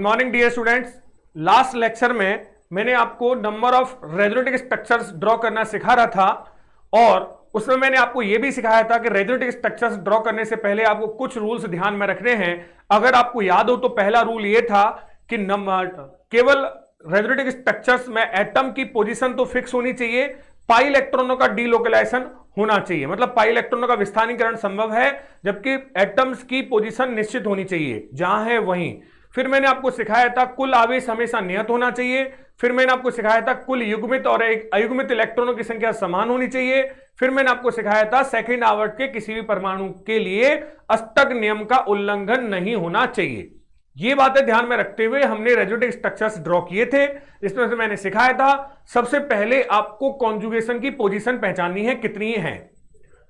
Morning dear students. Last lecture में मैंने आपको नंबर ऑफ रेजोनेटिक स्ट्रक्चर्स ड्रॉ करना सिखा रहा था और उसमें मैंने आपको यह भी सिखाया था कि रेजोनेटिक स्ट्रक्चर्स ड्रॉ करने से पहले आपको कुछ रूल्स ध्यान में रखने हैं। अगर आपको याद हो तो पहला रूल यह था कि केवल रेजोनेटिक स्ट्रक्चर्स में एटम की पोजीशन तो फिक्स होनी चाहिए, पाई इलेक्ट्रॉनों का डीलोकलाइजेशन होना चाहिए, मतलब पाई इलेक्ट्रॉनों का विस्थानीकरण संभव है जबकि एटम्स की पोजीशन निश्चित होनी चाहिए, जहां है वहीं। फिर मैंने आपको सिखाया था कुल आवेश हमेशा नियत होना चाहिए। फिर मैंने आपको सिखाया था कुल युग्मित और अयुग्मित इलेक्ट्रॉनों की संख्या समान होनी चाहिए। फिर मैंने आपको सिखाया था सेकंड आवर्त के किसी भी परमाणु के लिए अष्टक नियम का उल्लंघन नहीं होना चाहिए। ये बातें ध्यान में रखते हुए हमने रेजोनेटिक स्ट्रक्चर्स ड्रॉ किए थे। इसमें से मैंने सिखाया था सबसे पहले आपको कॉन्जुगेशन की पोजीशन पहचाननी है कितनी है,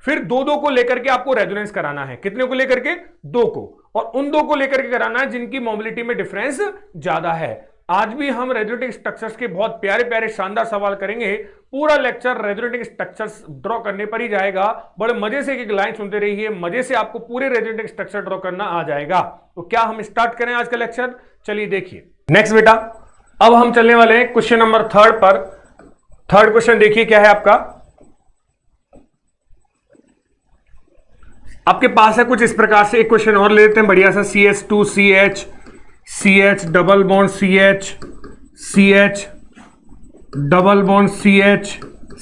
फिर दो को लेकर के आपको रेजोनेंस कराना है। कितने को लेकर के? दो को, और उन दो को लेकर के कराना है जिनकी मोबिलिटी में डिफरेंस ज्यादा है। आज भी हम रेजोनेटिक स्ट्रक्चर्स के बहुत प्यारे प्यारे शानदार सवाल करेंगे। पूरा लेक्चर रेजोनेटिक स्ट्रक्चर्स ड्रॉ करने पर ही जाएगा। बड़े मजे से एक लाइन सुनते रहिए, मजे से आपको पूरे रेजोनेटिक स्ट्रक्चर ड्रॉ करना आ जाएगा। तो क्या हम स्टार्ट करें आज का लेक्चर? चलिए देखिए। नेक्स्ट बेटा, अब हम चलने वाले हैं क्वेश्चन नंबर 3 पर। थर्ड क्वेश्चन देखिए क्या है आपका। आपके पास है कुछ इस प्रकार से। एक क्वेश्चन और ले लेते हैं बढ़िया सा। CH2CH CH double bond CH double bond CH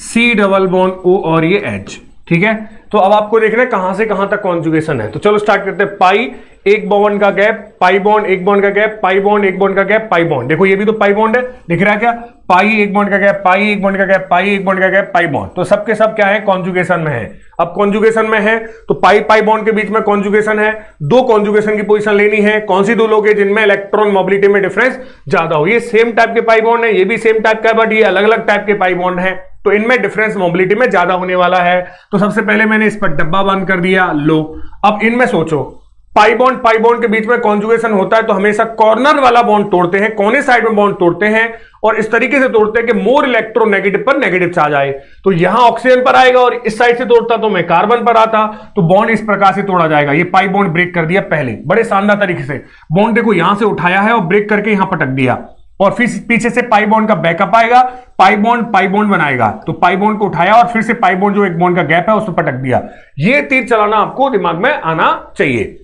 C double bond O और ये H। ठीक है, तो अब आपको देखना है कहां से कहां तक कॉन्जुगेशन है। तो चलो स्टार्ट करते हैं। पाई एक बॉन्ड का गैप, पाई बॉन्ड एक बॉन्ड का गैप, पाई बॉन्ड एक बॉन्ड का गैप, पाई बॉन्ड। देखो ये भी तो पाई बॉन्ड है, दिख रहा है क्या? पाई एक बॉन्ड का गैप, पाई एक बॉन्ड का गैप, पाई एक बॉन्ड का गैप, पाई बॉन्ड। तो सबके सब क्या है? कॉन्जुगेशन में है। अब कॉन्जुगेशन में है तो पाई पाई बॉन्ड के बीच में कॉन्जुगेशन है। दो कॉन्जुगेशन की पोजीशन लेनी है। कौन सी दो लोगे? जिनमें इलेक्ट्रॉन मोबिलिटी में डिफरेंस ज्यादा हो। ये सेम टाइप के पाई बॉन्ड है, ये भी सेम टाइप का है, बट ये अलग अलग टाइप के पाई बॉन्ड है, तो इनमें डिफरेंस मोबिलिटी में ज्यादा होने वाला है। तो सबसे पहले मैंने इस पर डब्बा बंद कर दिया। लो, अब इनमें सोचो, पाई बॉन्ड के बीच में कॉन्जुगेशन होता है तो हमेशा कॉर्नर वाला बॉन्ड तोड़ते हैं, कोने साइड में बॉन्ड तोड़ते हैं, और इस तरीके से तोड़ते हैं कि मोर इलेक्ट्रोनेगेटिव पर नेगेटिव चार्ज आए। तो यहां ऑक्सीजन पर आएगा और इस साइड से तोड़ता तो मैं कार्बन पर आता, तो बॉन्ड इस प्रकार से तोड़ा जाएगा। ये पाई बॉन्ड ब्रेक कर दिया पहले बड़े शानदार तरीके से। बॉन्ड देखो यहां से उठाया है और ब्रेक करके यहां पटक दिया, और फिर पीछे से पाई बॉन्ड का बैकअप आएगा, पाई बॉन्ड बनाएगा। तो पाई बॉन्ड को उठाया और फिर से पाई बॉन्ड जो एक बॉन्ड का गैप है उस पर पटक दिया। ये तीर चलाना आपको दिमाग में आना चाहिए।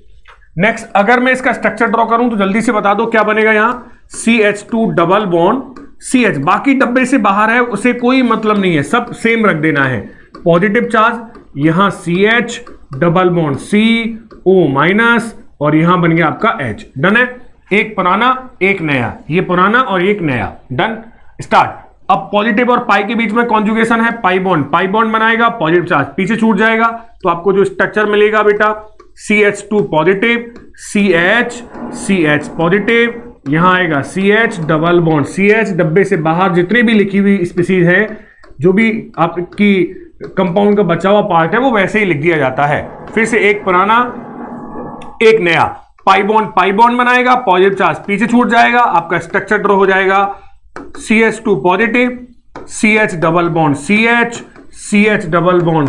नेक्स्ट, अगर मैं इसका स्ट्रक्चर ड्रॉ करूं तो जल्दी से बता दो क्या बनेगा। यहां CH2 डबल बॉन्ड CH, बाकी डब्बे से बाहर है उसे कोई मतलब नहीं है, सब सेम रख देना है। पॉजिटिव चार्ज यहां CH double bond CO minus, और यहां बन गया आपका H। डन है, एक पुराना एक नया, ये पुराना और एक नया। Done, start. अब पॉजिटिव और पाई के बीच में कॉन्जुगेशन है, पाई बॉन्ड बनाएगा, पॉजिटिव चार्ज पीछे छूट जाएगा, तो आपको जो स्ट्रक्चर मिलेगा बेटा CH2 पॉजिटिव, CH पॉजिटिव, यहां आएगा CH डबल बॉन्ड CH। डब्बे से बाहर जितनी भी लिखी हुई स्पीसीज है, जो भी आपकी कंपाउंड का बचा हुआ पार्ट है, वो वैसे ही लिख दिया जाता है। फिर से एक पुराना एक नया, पाई बॉन्ड बनाएगा, पॉजिटिव चार्ज पीछे छूट जाएगा, आपका स्ट्रक्चर ड्रॉ हो जाएगा CH2 positive, CH double bond CH double bond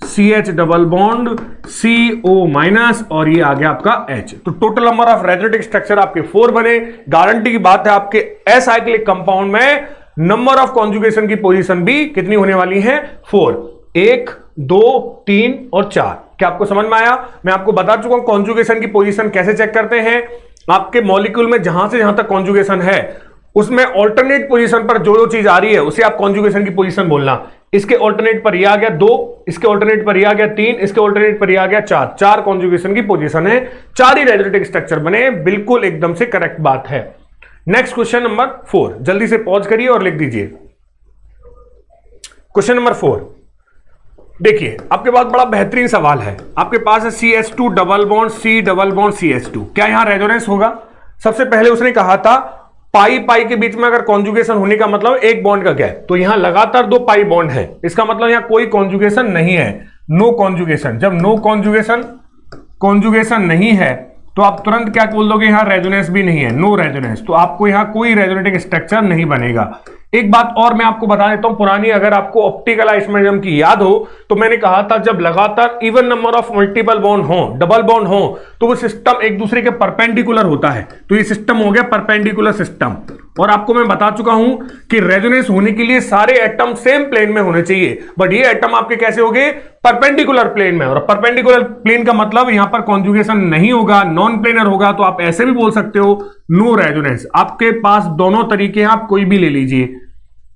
CH double bond CO minus, और ये आ गया आपका H। तो टोटल नंबर ऑफ रेजोनेटिक स्ट्रक्चर आपके 4 बने। गारंटी की बात है आपके असाइक्लिक कंपाउंड में नंबर ऑफ कॉन्जुगेशन की पोजीशन भी कितनी होने वाली है? 4। 1 2 3 और 4। क्या आपको समझ में आया? मैं आपको बता चुका हूं कॉन्जुगेशन की पोजीशन कैसे चेक करते हैं। आपके मॉलिक्यूल में जहां से जहां तक कॉन्जुगेशन है उसमें ऑल्टरनेट पोजीशन पर जो चीज आ रही है उसे आप कॉन्जुगेशन की पोजीशन बोलना। इसके ऑल्टरनेट पर यह आ गया 2, इसके ऑल्टरनेट पर यह आ गया 3, इसके ऑल्टरनेट पर यह आ गया 4। 4 कॉन्जुगेशन की पोजीशन है, 4 ही रेजोनेटिक स्ट्रक्चर बने। बिल्कुल एकदम से करेक्ट बात है। नेक्स्ट क्वेश्चन नंबर 4, जल्दी से पॉज करिए और लिख दीजिए। क्वेश्चन नंबर 4 देखिए, आपके पास बड़ा बेहतरीन सवाल है। आपके पास है CH2 double bond C double bond CH2। क्या यहां रेजोनेंस होगा? सबसे पहले उसने कहा था पाई के बीच में अगर कॉन्जुगेशन होने का मतलब एक बॉन्ड का गैप, तो यहां लगातार 2 पाई बॉन्ड है, इसका मतलब यहां कोई कॉन्जुगेशन नहीं है, नो कॉन्जुगेशन। जब नो कॉन्जुगेशन नहीं है तो आप तुरंत क्या बोल दोगे? यहां रेजोनेंस भी नहीं है, नो रेजोनेंस। तो आपको यहां कोई रेजोनेटिक स्ट्रक्चर नहीं बनेगा। एक बात और मैं आपको बता देता हूं पुरानी, अगर आपको ऑप्टिकल आइसोमेरिज्म की याद हो तो मैंने कहा था जब लगातार even number of multiple bond हो, डबल बॉन्ड हो, तो वो सिस्टम एक दूसरे के परपेंडिकुलर होता है। तो ये सिस्टम हो गया परपेंडिकुलर सिस्टम। और आपको मैं बता चुका हूं कि रेजोनेंस होने के लिए सारे एटम सेम प्लेन में होने चाहिए, बट ये एटम आपके कैसे हो गए? परपेंडिकुलर प्लेन में। और परपेंडिकुलर प्लेन का मतलब यहां पर कॉन्जुगेशन नहीं होगा, नॉन प्लेनर होगा। तो आप ऐसे भी बोल सकते हो नो रेजोनेंस। आपके पास दोनों तरीके हैं, आप कोई भी ले लीजिए।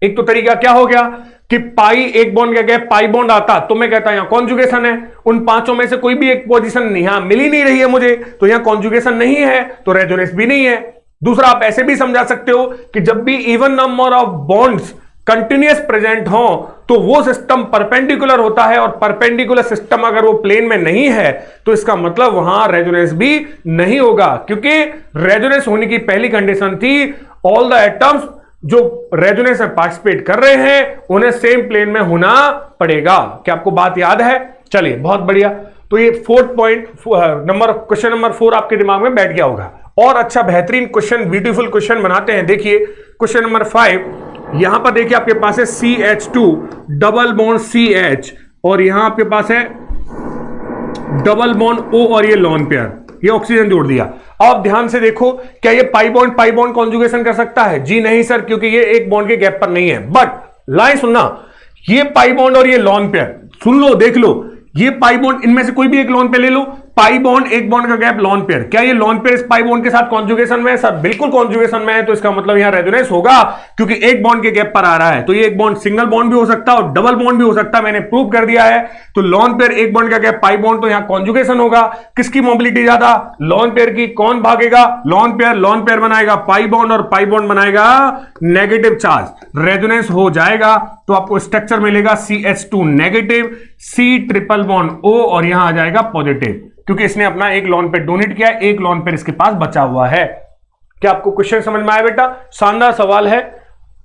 एक तो तरीका क्या हो गया कि पाई एक बॉन्ड का गैप पाई बॉन्ड आता तो मैं कहता यहां कॉन्जुगेशन है। उन पांचों में से कोई भी एक पोजीशन नहीं, यहां मिल ही नहीं रही है मुझे, तो यहां कॉन्जुगेशन नहीं है, तो रेजोनेंस भी नहीं है। दूसरा आप ऐसे भी समझा सकते हो कि जब भी even number of bonds continuous present हो तो वो सिस्टम परपेंडिकुलर होता है, और परपेंडिकुलर सिस्टम अगर वो प्लेन में नहीं है तो इसका मतलब वहां रेजोनेंस भी नहीं होगा, क्योंकि रेजोनेंस होने की पहली कंडीशन थी ऑल द एटम्स जो रेजोनेंस में पार्टिसिपेट कर रहे हैं उन्हें सेम प्लेन में होना पड़ेगा। क्या आपको बात याद है? चलिए बहुत बढ़िया। तो ये फोर्थ पॉइंट क्वेश्चन नंबर 4 आपके दिमाग में बैठ गया होगा। और अच्छा बेहतरीन क्वेश्चन, ब्यूटीफुल क्वेश्चन बनाते हैं। देखिए क्वेश्चन नंबर 5, यहां पर देखिए आपके पास है CH2 डबल बॉन्ड CH, और यहां आपके पास है डबल बॉन्ड O, और ये लॉन पेयर, ये ऑक्सीजन जोड़ दिया। अब ध्यान से देखो, क्या ये पाई बॉन्ड कॉन्जुगेशन कर सकता है? जी नहीं सर, क्योंकि ये एक बॉन्ड के गैप पर नहीं है। बट लाइन सुनना, ये पाई बॉन्ड और ये लॉन पेयर, सुन लो देख लो, ये पाई बॉन्ड, इनमें से कोई भी एक लॉन पेयर ले लो, पाई बॉन्ड एक बॉन्ड का गैप लॉन पेयर, क्या ये लॉन पेयर इस पाई बॉन्ड के साथ कॉन्जुगेशन में है? सर बिल्कुल कॉन्जुगेशन में है, तो इसका मतलब यहां रेजोनेंस होगा, क्योंकि एक बॉन्ड के गैप पर आ रहा है। तो ये एक बॉन्ड सिंगल बॉन्ड भी हो सकता है और डबल बॉन्ड भी हो सकता है, मैंने प्रूव कर दिया है। तो लॉन पेयर एक बॉन्ड का गैप पाई बॉन्ड, तो यहां कॉन्जुगेशन होगा। किसकी मोबिलिटी ज्यादा? लॉन पेयर की। कौन भागेगा? लॉन पेयर बनाएगा पाई बॉन्ड, और पाई बॉन्ड बनाएगा नेगेटिव चार्ज, रेजोनेंस हो जाएगा। तो आपको स्ट्रक्चर मिलेगा CH2 negative, C triple bond O, और यहां आ जाएगा पॉजिटिव, क्योंकि इसने अपना एक लॉन पेयर डोनेट किया, एक लॉन पेयर इसके पास बचा हुआ है। क्या आपको क्वेश्चन समझ में आया बेटा? शानदार सवाल है,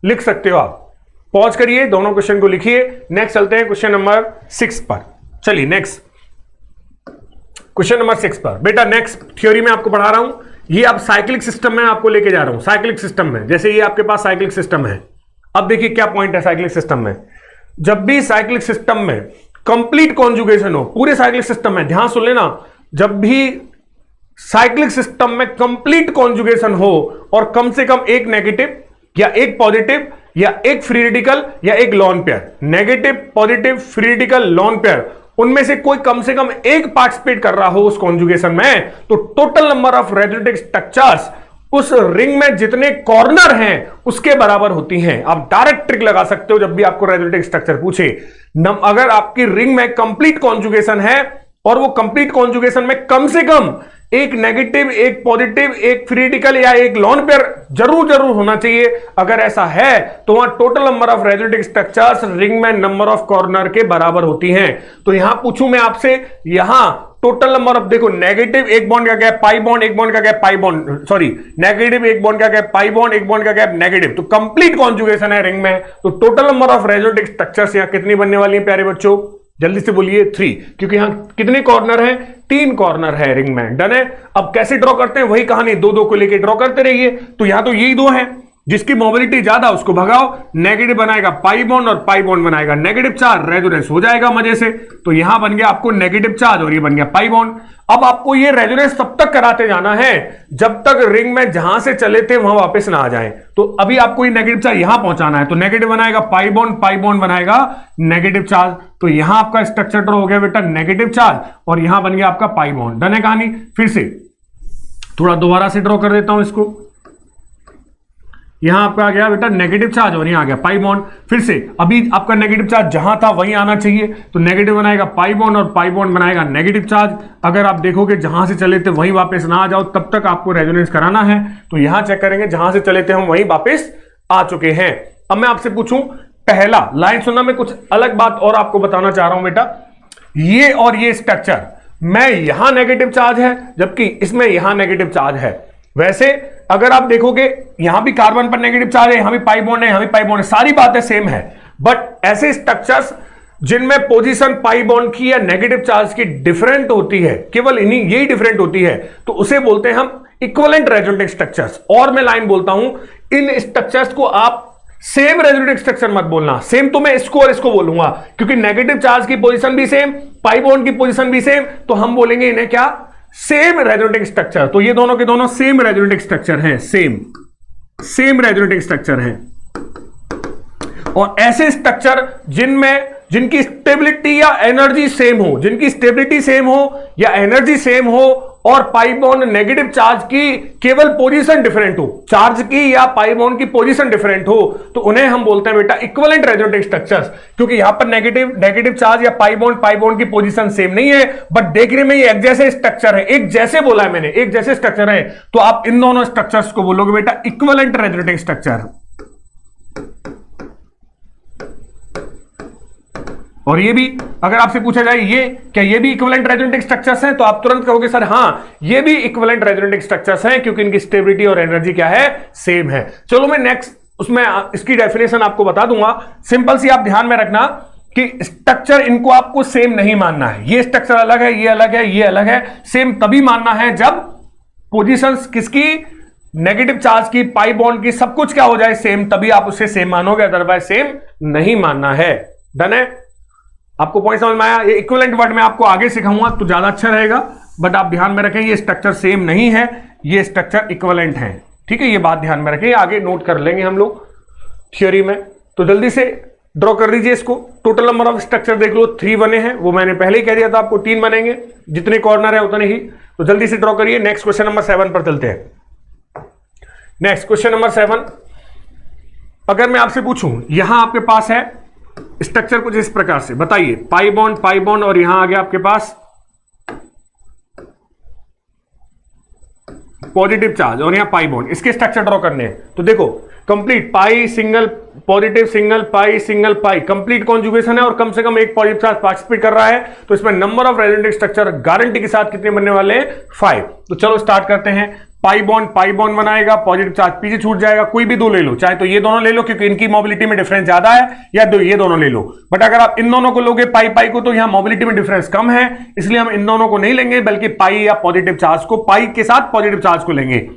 लिख सकते हो आप। पॉज करिए, दोनों क्वेश्चन को लिखिए। नेक्स्ट चलते हैं क्वेश्चन नंबर 6 पर। चलिए नेक्स्ट क्वेश्चन नंबर 6 पर। बेटा नेक्स्ट थ्योरी में आपको पढ़ा रहा हूं, ये आप साइक्लिक सिस्टम में आपको लेके जा रहा हूं। साइक्लिक सिस्टम में, जैसे ये आपके पास साइक्लिक सिस्टम है। अब देखिए क्या पॉइंट है साइक्लिक सिस्टम में। जब भी साइक्लिक सिस्टम में कंप्लीट कॉन्जुगेशन हो, पूरे साइक्लिक सिस्टम में, ध्यान सुन लेना, जब भी साइक्लिक सिस्टम में कंप्लीट कॉन्जुगेशन हो और कम से कम एक नेगेटिव या एक पॉजिटिव या एक फ्री रेडिकल या एक lone pair, negative positive free radical lone pair, उनमें से कोई कम से कम एक पार्टिसिपेट कर रहा हो उस कॉन्जुगेशन में, तो total number of resonative structures उस रिंग में जितने कॉर्नर हैं उसके बराबर होती हैं। आप डायरेक्ट ट्रिक लगा सकते हो जब भी आपको रेजोनेटिव स्ट्रक्चर पूछे। अगर आपकी रिंग में कंप्लीट कॉन्जुगेशन है और वो कंप्लीट कॉन्जुगेशन में कम से कम एक नेगेटिव, एक पॉजिटिव, एक फ्री रेडिकल या एक लॉन पेयर जरूर होना चाहिए। अगर ऐसा है तो वहां total number of resonative structures ring में नंबर ऑफ कॉर्नर के बराबर होती हैं। तो यहां पूछूं मैं आपसे, यहां टोटल नंबर ऑफ, देखो नेगेटिव एक बॉन्ड का गैप पाई बॉन्ड, एक बॉन्ड का gap pi bond, sorry negative एक बॉन्ड का गैप पाई बॉन्ड, एक बॉन्ड का गैप नेगेटिव, तो कंप्लीट कॉन्जुगेशन है रिंग में। तो total number of resonative structures यहां कितनी बनने वाली है प्यारे बच्चों? जल्दी से बोलिए 3, क्योंकि यहां कितने कॉर्नर हैं? 3 कॉर्नर है रिंग में। डन है। अब कैसे ड्रॉ करते हैं? वही कहानी, 2-2 को लेके ड्रॉ करते रहिए। तो यहां तो यही 2 हैं, जिसकी मोबिलिटी ज्यादा उसको भगाओ, नेगेटिव बनाएगा पाई बॉन्ड और पाई बॉन्ड बनाएगा नेगेटिव चार्ज, रेजोनेंस हो जाएगा मजे से। तो यहां बन गया आपको नेगेटिव चार्ज और ये बन गया पाई बॉन्ड। अब आपको ये रेजोनेंस तब तक कराते जाना है जब तक रिंग में जहां से चले थे वहां वापस ना आ जाए। तो अभी आपको ये नेगेटिव चार्ज यहां पहुंचाना है, तो नेगेटिव बनाएगा पाई बॉन्ड बनाएगा नेगेटिव चार्ज। तो यहां आपका स्ट्रक्चर ड्रॉ हो गया बेटा नेगेटिव चार्ज, और यहां बन गया आपका पाई बॉन्ड। डन है कहानी। फिर से थोड़ा दोबारा से ड्रॉ कर देता हूं इसको। यहां आपका आ गया बेटा नेगेटिव चार्ज और यहां आ गया पाई बॉन्ड। फिर से अभी आपका नेगेटिव चार्ज जहां था वहीं आना चाहिए, तो नेगेटिव बनाएगा पाई बॉन्ड और पाई बॉन्ड बनाएगा नेगेटिव चार्ज। अगर आप देखोगे जहां से चले थे वहीं वापस ना आ जाओ, तब तक आपको रेजोनेंस कराना है। तो यहां चेक करेंगे, जहां से चले थे हम वहीं वापस आ चुके हैं। अब मैं आपसे पूछूं, पहला लाइन सुनना, मैं कुछ अलग बात और आपको बताना चाह रहा हूं बेटा। ये और ये स्ट्रक्चर में यहां नेगेटिव चार्ज है, जबकि इसमें यहां नेगेटिव चार्ज है। वैसे अगर आप देखोगे यहां भी कार्बन पर नेगेटिव चार्ज है, यहां भी पाई बॉन्ड है, यहां भी पाई बॉन्ड है, सारी बातें सेम है। बट ऐसे स्ट्रक्चर्स जिनमें पोजीशन पाई बॉन्ड की या नेगेटिव चार्ज की डिफरेंट होती है, केवल इन्हीं यही डिफरेंट होती है, तो उसे बोलते हैं हम इक्विवेलेंट रेजोनेटिव स्ट्रक्चर्स। और मैं लाइन बोलता हूं, इन स्ट्रक्चर्स को आप सेम रेजोनेटिक स्ट्रक्चर मत बोलना, सेम तो मैं इसको और इसको बोलूंगा, क्योंकि नेगेटिव चार्ज की पोजीशन भी सेम, पाई बॉन्ड की पोजीशन भी सेम, तो हम बोलेंगे इन्हें क्या, सेम रेजोनेटिक स्ट्रक्चर। तो ये दोनों के दोनों सेम रेजोनेटिक स्ट्रक्चर हैं, सेम रेजोनेटिक स्ट्रक्चर हैं। और ऐसे स्ट्रक्चर जिनकी स्टेबिलिटी या एनर्जी सेम हो, जिनकी स्टेबिलिटी सेम हो या एनर्जी सेम हो, और पाई बॉन्ड नेगेटिव चार्ज की केवल पोजीशन डिफरेंट हो, चार्ज की या पाई बॉन्ड की पोजीशन डिफरेंट हो, तो उन्हें हम बोलते हैं बेटा इक्विवेलेंट रेजोनेटिक स्ट्रक्चर्स। क्योंकि यहां पर नेगेटिव चार्ज या पाई बॉन्ड की पोजीशन सेम नहीं है, बट देखने में ये एक जैसे स्ट्रक्चर है, एक जैसे बोला है मैंने, एक जैसे स्ट्रक्चर है, तो आप इन दोनों स्ट्रक्चर्स को बोलोगे बेटा इक्विवेलेंट रेजोनेटिक स्ट्रक्चर। और ये भी अगर आपसे पूछा जाए ये भी इक्विवेलेंट रेजोनेटिक स्ट्रक्चर्स हैं, तो आप तुरंत कहोगे सर हां ये भी इक्विवेलेंट रेजोनेटिक स्ट्रक्चर्स हैं, क्योंकि इनकी स्टेबिलिटी और एनर्जी क्या है, सेम है। चलो मैं नेक्स्ट उसमें इसकी डेफिनेशन आपको बता दूंगा। सिंपल सी आप ध्यान में रखना कि स्ट्रक्चर इनको आपको सेम नहीं मानना है, ये स्ट्रक्चर अलग है, ये अलग है, ये अलग है, सेम तभी मानना है जब पोजीशंस किसकी, नेगेटिव चार्ज की, पाई बॉन्ड की, सब कुछ क्या हो जाए सेम, तभी आप उसे सेम मानोगे, अदरवाइज सेम नहीं मानना है। डन है? आपको पॉइंट समझ में आया? ये इक्विवेलेंट वर्ड में आपको आगे सिखाऊंगा तो ज्यादा अच्छा रहेगा, बट आप ध्यान में रखें ये स्ट्रक्चर सेम नहीं है, ये स्ट्रक्चर इक्विवेलेंट है। ठीक है, ये बात ध्यान में रखें, आगे नोट कर लेंगे हम लोग थ्योरी में। तो जल्दी से ड्रॉ कर लीजिए इसको। टोटल नंबर ऑफ स्ट्रक्चर देख लो 3 बने हैं, वो मैंने पहले ही कह दिया था आपको 3 बनेंगे, जितने कॉर्नर है उतने ही। तो जल्दी से ड्रॉ करिए। नेक्स्ट क्वेश्चन नंबर 7 पर चलते हैं। नेक्स्ट क्वेश्चन नंबर 7, अगर मैं आपसे पूछूं, यहां आपके पास है स्ट्रक्चर कुछ इस प्रकार से, बताइए पाई बॉन्ड और यहां आ गया आपके पास पॉजिटिव चार्ज और यहां पाई बॉन्ड, इसके स्ट्रक्चर ड्रॉ करने हैं। तो देखो कंप्लीट पाई सिंगल पॉजिटिव सिंगल पाई कंप्लीट कॉन्जुगेशन है, और कम से कम एक पॉजिटिव चार्ज पार्टिसिपेट कर रहा है, तो इसमें नंबर ऑफ रेजोनेटिक स्ट्रक्चर गारंटी के साथ कितने बनने वाले हैं, 5। तो चलो स्टार्ट करते हैं। पाई बॉन्ड बनाएगा, पॉजिटिव चार्ज पीछे छूट जाएगा, कोई भी दो ले लो, चाहे तो ये दोनों ले लो क्योंकि इनकी मोबिलिटी में डिफरेंस ज्यादा है, या ये दोनों ले लो। बट अगर आप इन दोनों को लोगे पाई को, तो यहां मोबिलिटी में डिफरेंस कम है, इसलिए हम इन दोनों को नहीं लेंगे, बल्कि पाई या पॉजिटिव चार्ज को, पाई के साथ पॉजिटिव चार्ज को लेंगे।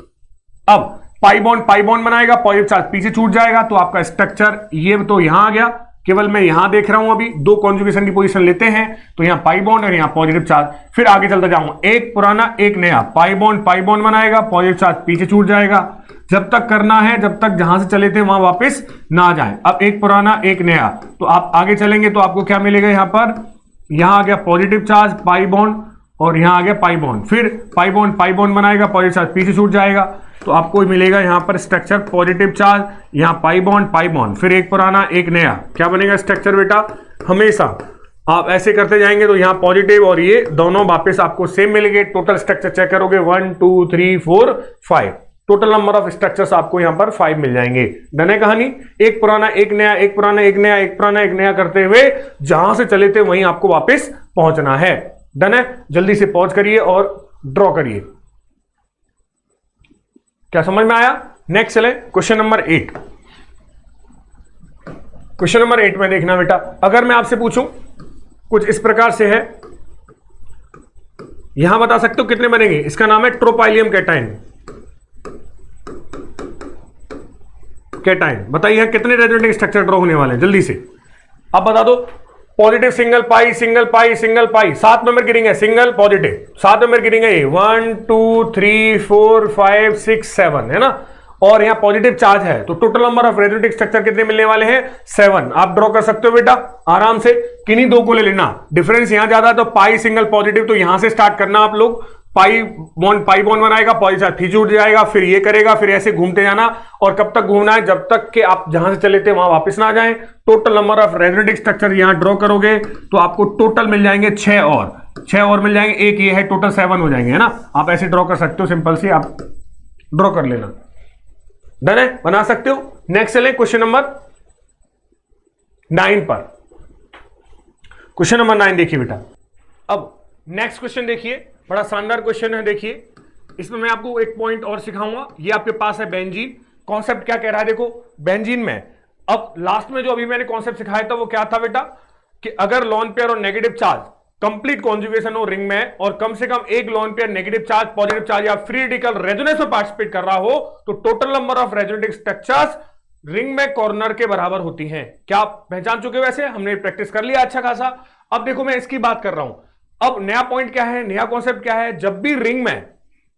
अब पाई बॉन्ड बनाएगा, पॉजिटिव चार्ज पीछे छूट जाएगा, तो आपका स्ट्रक्चर ये तो यहां आ गया, केवल मैं यहां देख रहा हूं, अभी 2 कॉन्जुगेशन की पोजीशन लेते हैं, तो यहां पाई बॉन्ड और यहां पॉजिटिव चार्ज। फिर आगे चलता जाऊंगा, एक पुराना एक नया, पाई बॉन्ड बनाएगा, पॉजिटिव चार्ज पीछे छूट जाएगा, जब तक करना है जब तक जहां से चले थे वहां वापस ना आ जाए। अब एक पुराना एक नया, तो आप आगे चलेंगे तो आपको क्या मिलेगा, यहां पर यहां आ गया पॉजिटिव चार्ज पाई बॉन्ड और यहां आ गया पाई बॉन्ड, फिर पाई बॉन्ड बनाएगा, पॉजिटिव चार्ज पीछे छूट जाएगा, तो आपको मिलेगा यहां पर स्ट्रक्चर पॉजिटिव चार्ज, यहां पाई बॉन्ड, फिर एक पुराना एक नया, क्या बनेगा स्ट्रक्चर बेटा, हमेशा आप ऐसे करते जाएंगे तो यहां पॉजिटिव और ये दोनों वापस आपको सेम मिलेंगे। टोटल स्ट्रक्चर चेक करोगे 1 2 3 4 5, टोटल नंबर ऑफ स्ट्रक्चर्स आपको यहां पर 5 मिल जाएंगे। डन है कहानी? एक पुराना एक नया, एक पुराना एक नया, एक पुराना एक नया करते हुए जहां से चले थे वहीं आपको वापस पहुंचना है। डन है? जल्दी से पॉज करिए और ड्रॉ करिए। क्या समझ में आया? नेक्स्ट चले क्वेश्चन नंबर 8। क्वेश्चन नंबर 8 में देखना बेटा, अगर मैं आपसे पूछूं कुछ इस प्रकार से है, यहां बता सकते हो कितने बनेंगे, इसका नाम है ट्रोपाइलियम कैटायन। बताइए कितने रेजोनेटिक स्ट्रक्चर ड्रॉ होने वाले हैं, जल्दी से अब बता दो। पॉजिटिव सिंगल पाई 7 नंबर की रिंग है, सिंगल पॉजिटिव 7 नंबर की रिंग है, 1 2 3 4 5 6 7 है ना, और यहां पॉजिटिव चार्ज है, तो टोटल नंबर ऑफ रेजोनेटिक स्ट्रक्चर कितने मिलने वाले हैं, 7। आप ड्रॉ कर सकते हो बेटा आराम से, किन्हीं 2 को ले लेना, डिफरेंस यहां ज्यादा है तो पाई सिंगल पॉजिटिव, तो यहां से स्टार्ट करना आप लोग। पाई बॉन्ड बनाएगा, पॉजिटिव चार्ज पीछे उठ जाएगा, फिर ये करेगा, फिर ऐसे घूमते जाना, और कब तक घूमना है, जब तक कि आप जहां से चले थे वहां वापस ना आ जाएं। टोटल नंबर ऑफ रेजोनेटिक स्ट्रक्चर यहां ड्रॉ करोगे तो आपको टोटल मिल जाएंगे 6 और मिल जाएंगे, एक ये है, टोटल 7 हो जाएंगे, है ना। आप ऐसे ड्रॉ कर सकते हो, सिंपल सी आप ड्रॉ कर लेना। डन है? बना सकते हो। नेक्स्ट चले क्वेश्चन नंबर 9 पर। क्वेश्चन नंबर 9 देखिए बेटा, अब नेक्स्ट क्वेश्चन देखिए, बड़ा शानदार क्वेश्चन है। देखिए इसमें मैं आपको एक पॉइंट और सिखाऊंगा। ये आपके पास है बेंजीन। कॉन्सेप्ट क्या कह रहा है देखो, बेंजीन में अब लास्ट में जो अभी मैंने कॉन्सेप्ट सिखाया था वो क्या था बेटा, कि अगर लोन पेयर और नेगेटिव चार्ज कंप्लीट कॉन्जुगेशन हो रिंग में, और कम से कम एक lone pair negative charge positive charge या फ्री रेडिकल रेजोनेंस में पार्टिसिपेट कर रहा हो, तो total number of रेजोनेटिक structures ring में कॉर्नर के बराबर होती हैं। क्या आप पहचान चुके हो? वैसे हमने प्रैक्टिस कर लिया अच्छा खासा। अब देखो मैं इसकी बात कर रहा हूं। अब नया पॉइंट क्या है, नया कॉन्सेप्ट क्या है? जब भी रिंग में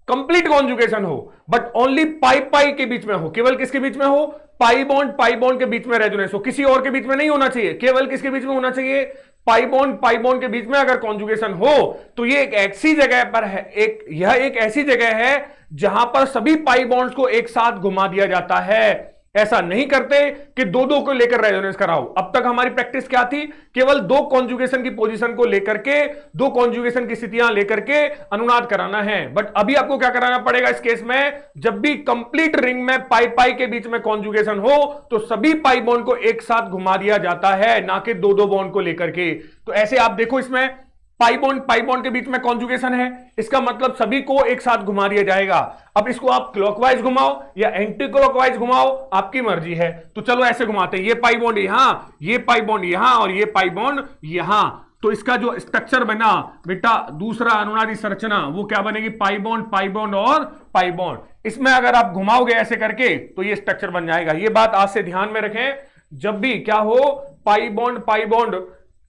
कंप्लीट कॉन्जुगेशन हो बट ओनली पाई पाई के बीच में हो, केवल किसके बीच में हो? पाई बॉन्ड के बीच में रेजोनेंस हो, किसी और के बीच में नहीं होना चाहिए, केवल किसके बीच में होना चाहिए? पाई बॉन्ड के बीच में अगर कॉन्जुगेशन हो तो ये एक ऐसी जगह पर है, यह एक ऐसी जगह है जहां पर सभी पाई बॉन्ड्स को एक साथ घुमा दिया जाता है। ऐसा नहीं करते कि दो दो को लेकर रेजोनेंस कराओ। अब तक हमारी प्रैक्टिस क्या थी? केवल दो कॉन्जुगेशन की पोजीशन को लेकर के, दो कॉन्जुगेशन की स्थितियां लेकर के अनुनाद कराना है। बट अभी आपको क्या कराना पड़ेगा इस केस में? जब भी कंप्लीट रिंग में पाई पाई के बीच में कॉन्जुगेशन हो तो सभी पाई बॉन्ड को एक साथ घुमा दिया जाता है, ना कि दो दो बॉन्ड को लेकर के। तो ऐसे आप देखो, इसमें पाई बॉन्ड के बीच में कॉन्जुगेशन है, इसका मतलब सभी को एक साथ घुमा दिया जाएगा। अब इसको आप क्लॉकवाइज घुमाओ या एंटी क्लॉकवाइज घुमाओ, आपकी मर्जी है। तो चलो ऐसे घुमाते हैं, ये पाई बॉन्ड यहां, ये पाई बॉन्ड यहां और ये पाई बॉन्ड यहां। तो इसका जो स्ट्रक्चर बना बेटा, दूसरा अनुनादी संरचना, वो क्या बनेगी? पाई बॉन्ड और पाई बॉन्ड। इसमें अगर आप घुमाओगे ऐसे करके तो ये स्ट्रक्चर बन जाएगा। ये बात आज से ध्यान में रखें, जब भी क्या हो, पाई बॉन्ड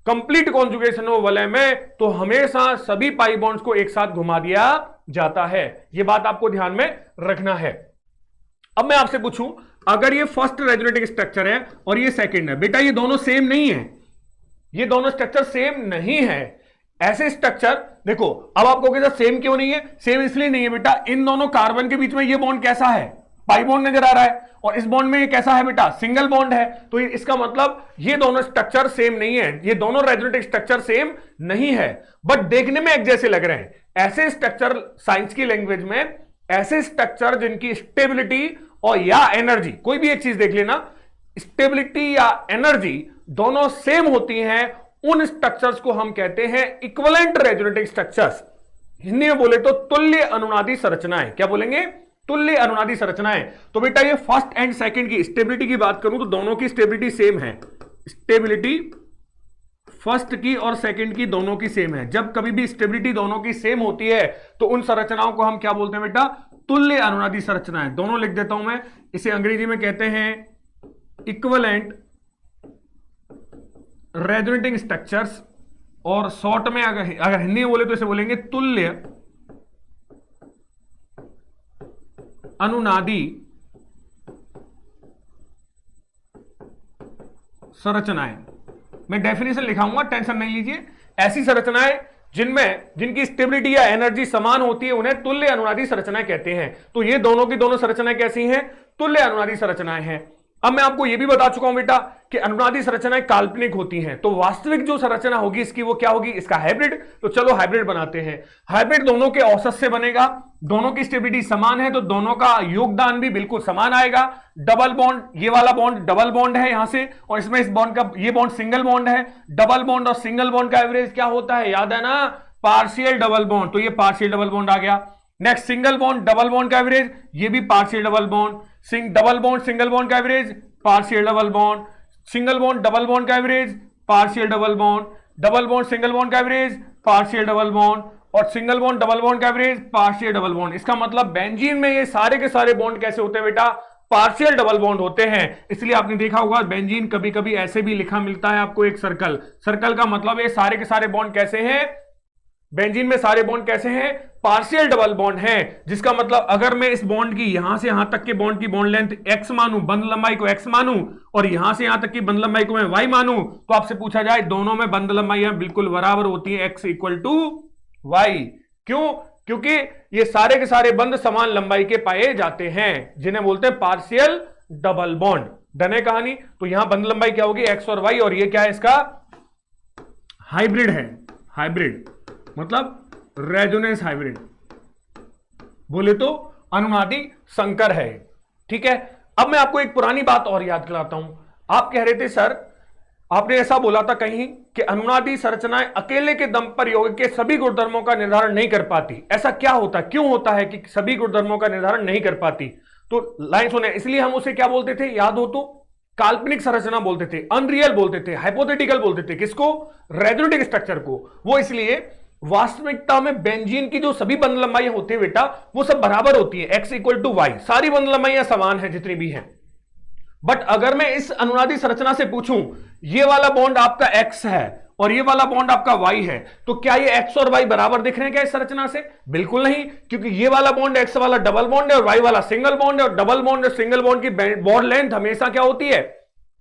कंप्लीट कॉन्जुगेशन हो वलय में, तो हमेशा सभी पाई बॉन्ड्स को एक साथ घुमा दिया जाता है। यह बात आपको ध्यान में रखना है। अब मैं आपसे पूछूं, अगर ये फर्स्ट रेजोनेटिंग स्ट्रक्चर है और ये सेकंड है, बेटा ये दोनों सेम नहीं है, ये दोनों स्ट्रक्चर सेम नहीं है। ऐसे स्ट्रक्चर देखो, अब आप कहोगे सर सेम क्यों नहीं है? सेम इसलिए नहीं है बेटा, इन दोनों कार्बन के बीच में ये बॉन्ड कैसा है? पाई बॉन्ड नजर आ रहा है, और इस बॉन्ड में ये कैसा है बेटा? सिंगल बॉन्ड है। तो इसका मतलब ये दोनों स्ट्रक्चर सेम नहीं है, ये दोनों रेजोनेटिंग स्ट्रक्चर सेम नहीं है, बट देखने में एक जैसे लग रहे हैं। ऐसे स्ट्रक्चर साइंस की लैंग्वेज में, ऐसे स्ट्रक्चर जिनकी स्टेबिलिटी और या एनर्जी, कोई भी एक चीज देख लेना, स्टेबिलिटी या एनर्जी दोनों सेम होती हैं, उन स्ट्रक्चर्स को हम कहते हैं इक्विवेलेंट रेजोनेटिंग स्ट्रक्चर्स। हिंदी में बोले तो तुल्य अनुनादी संरचनाएं। क्या बोलेंगे? तुल्य अनुनादी संरचनाएं। तो बेटा ये फर्स्ट एंड सेकंड की स्टेबिलिटी की बात करूं तो दोनों की स्टेबिलिटी सेम है। स्टेबिलिटी फर्स्ट की और सेकंड की दोनों की सेम है। जब कभी भी स्टेबिलिटी दोनों की सेम होती है तो उन संरचनाओं को हम क्या बोलते हैं बेटा? तुल्य अनुनादी संरचनाएं। दोनों लिख देता हूं मैं, इसे अंग्रेजी में कहते हैं इक्विवेलेंट रेजोनेटिंग स्ट्रक्चर्स, और शॉर्ट में अगर हिंदी में बोले तो इसे बोलेंगे तुल्य अनुनादी संरचनाएं। मैं डेफिनेशन लिखाऊंगा, टेंशन नहीं लीजिए। ऐसी संरचनाएं जिनकी स्टेबिलिटी या एनर्जी समान होती है उन्हें तुल्य अनुनादी संरचनाएं कहते हैं। तो ये दोनों की दोनों संरचनाएं कैसी हैं? तुल्य अनुनादी संरचनाएं हैं। अब मैं आपको यह भी बता चुका हूं बेटा कि अनुनादी संरचनाएं काल्पनिक होती हैं, तो वास्तविक जो संरचना होगी इसकी वो क्या होगी? इसका हाइब्रिड। तो चलो हाइब्रिड बनाते हैं। हाइब्रिड दोनों के औसत से बनेगा, दोनों की स्टेबिलिटी समान है तो दोनों का योगदान भी बिल्कुल समान आएगा। डबल बॉन्ड, ये वाला बॉन्ड डबल बॉन्ड है यहां से, और इसमें इस बॉन्ड का, ये बॉन्ड सिंगल बॉन्ड है। डबल बॉन्ड और सिंगल बॉन्ड का एवरेज क्या होता है? याद है ना? Partial double bond. तो ये पार्शियल डबल बॉन्ड आ गया। Next single bond double bond का एवरेज, ये भी partial double bond. Double bond single bond का average, partial double bond. Single bond double bond का average, partial double bond. Double bond single bond का average, partial double bond. और single bond double bond का average, partial double bond. इसका मतलब benzene में ये सारे के सारे बॉन्ड कैसे होते हैं बेटा? पार्शियल डबल बॉन्ड होते हैं। इसलिए आपने देखा होगा बेंजीन कभी कभी ऐसे भी लिखा मिलता है आपको, एक सर्कल। सर्कल का मतलब ये सारे के सारे बॉन्ड कैसे हैं? बेंजीन में सारे बॉन्ड कैसे हैं? पार्शियल डबल बॉन्ड है। जिसका मतलब अगर मैं इस बॉन्ड की यहां से यहां तक के बॉन्ड की बॉन्ड लेंथ x मानूं, बंध लंबाई को x मानूं, और यहां से यहां तक की बंध लंबाई को मैं y मानूं, तो आपसे पूछा जाए दोनों में बंध लंबाइयां बिल्कुल बराबर होती है, x इक्वल टू y। क्यों? क्योंकि ये सारे के सारे बंध समान लंबाई के पाए जाते हैं, जिन्हें बोलते हैं पार्शियल डबल बॉन्ड। डन है कहानी? तो यहां बंध लंबाई क्या होगी? x और y, और ये क्या है? इसका हाइब्रिड है। हाइब्रिड मतलब रेजोनेंस हाइब्रिड, बोले तो अनुनादी संकर है। ठीक है। अब मैं आपको एक पुरानी बात और याद दिलाता हूं। आप कह रहे थे सर, आपने ऐसा बोला था कहीं कि अनुनादी संरचनाएं अकेले के दम पर यौगिक के सभी गुणधर्मों का निर्धारण नहीं कर पाती। ऐसा क्या होता, क्यों होता है कि सभी गुणधर्मों का निर्धारण नहीं कर पाती? तो लाइन सुने, इसलिए हम उसे क्या बोलते थे? याद हो तो काल्पनिक संरचना बोलते थे, अनरियल बोलते थे, हाइपोथेटिकल बोलते थे। किसको? रेजोनेटिंग स्ट्रक्चर को। वो इसलिए वास्तविकता में बेंजीन की जो सभी बंध लंबाइयां होती है बेटा, वो सब बराबर होती है, x इक्वल टू वाई। सारी बंध लंबाइयां समान है जितनी भी हैं। बट अगर मैं इस अनुनादी संरचना से पूछूं ये वाला बॉन्ड आपका एक्स है और ये वाला बॉन्ड आपका वाई है, तो क्या ये एक्स और वाई बराबर दिख रहे हैं क्या इस संरचना से? बिल्कुल नहीं, क्योंकि ये वाला बॉन्ड एक्स वाला डबल बॉन्ड है और वाई वाला सिंगल बॉन्ड है, और डबल बॉन्ड और सिंगल बॉन्ड की बॉन्ड लेंथ हमेशा क्या होती है?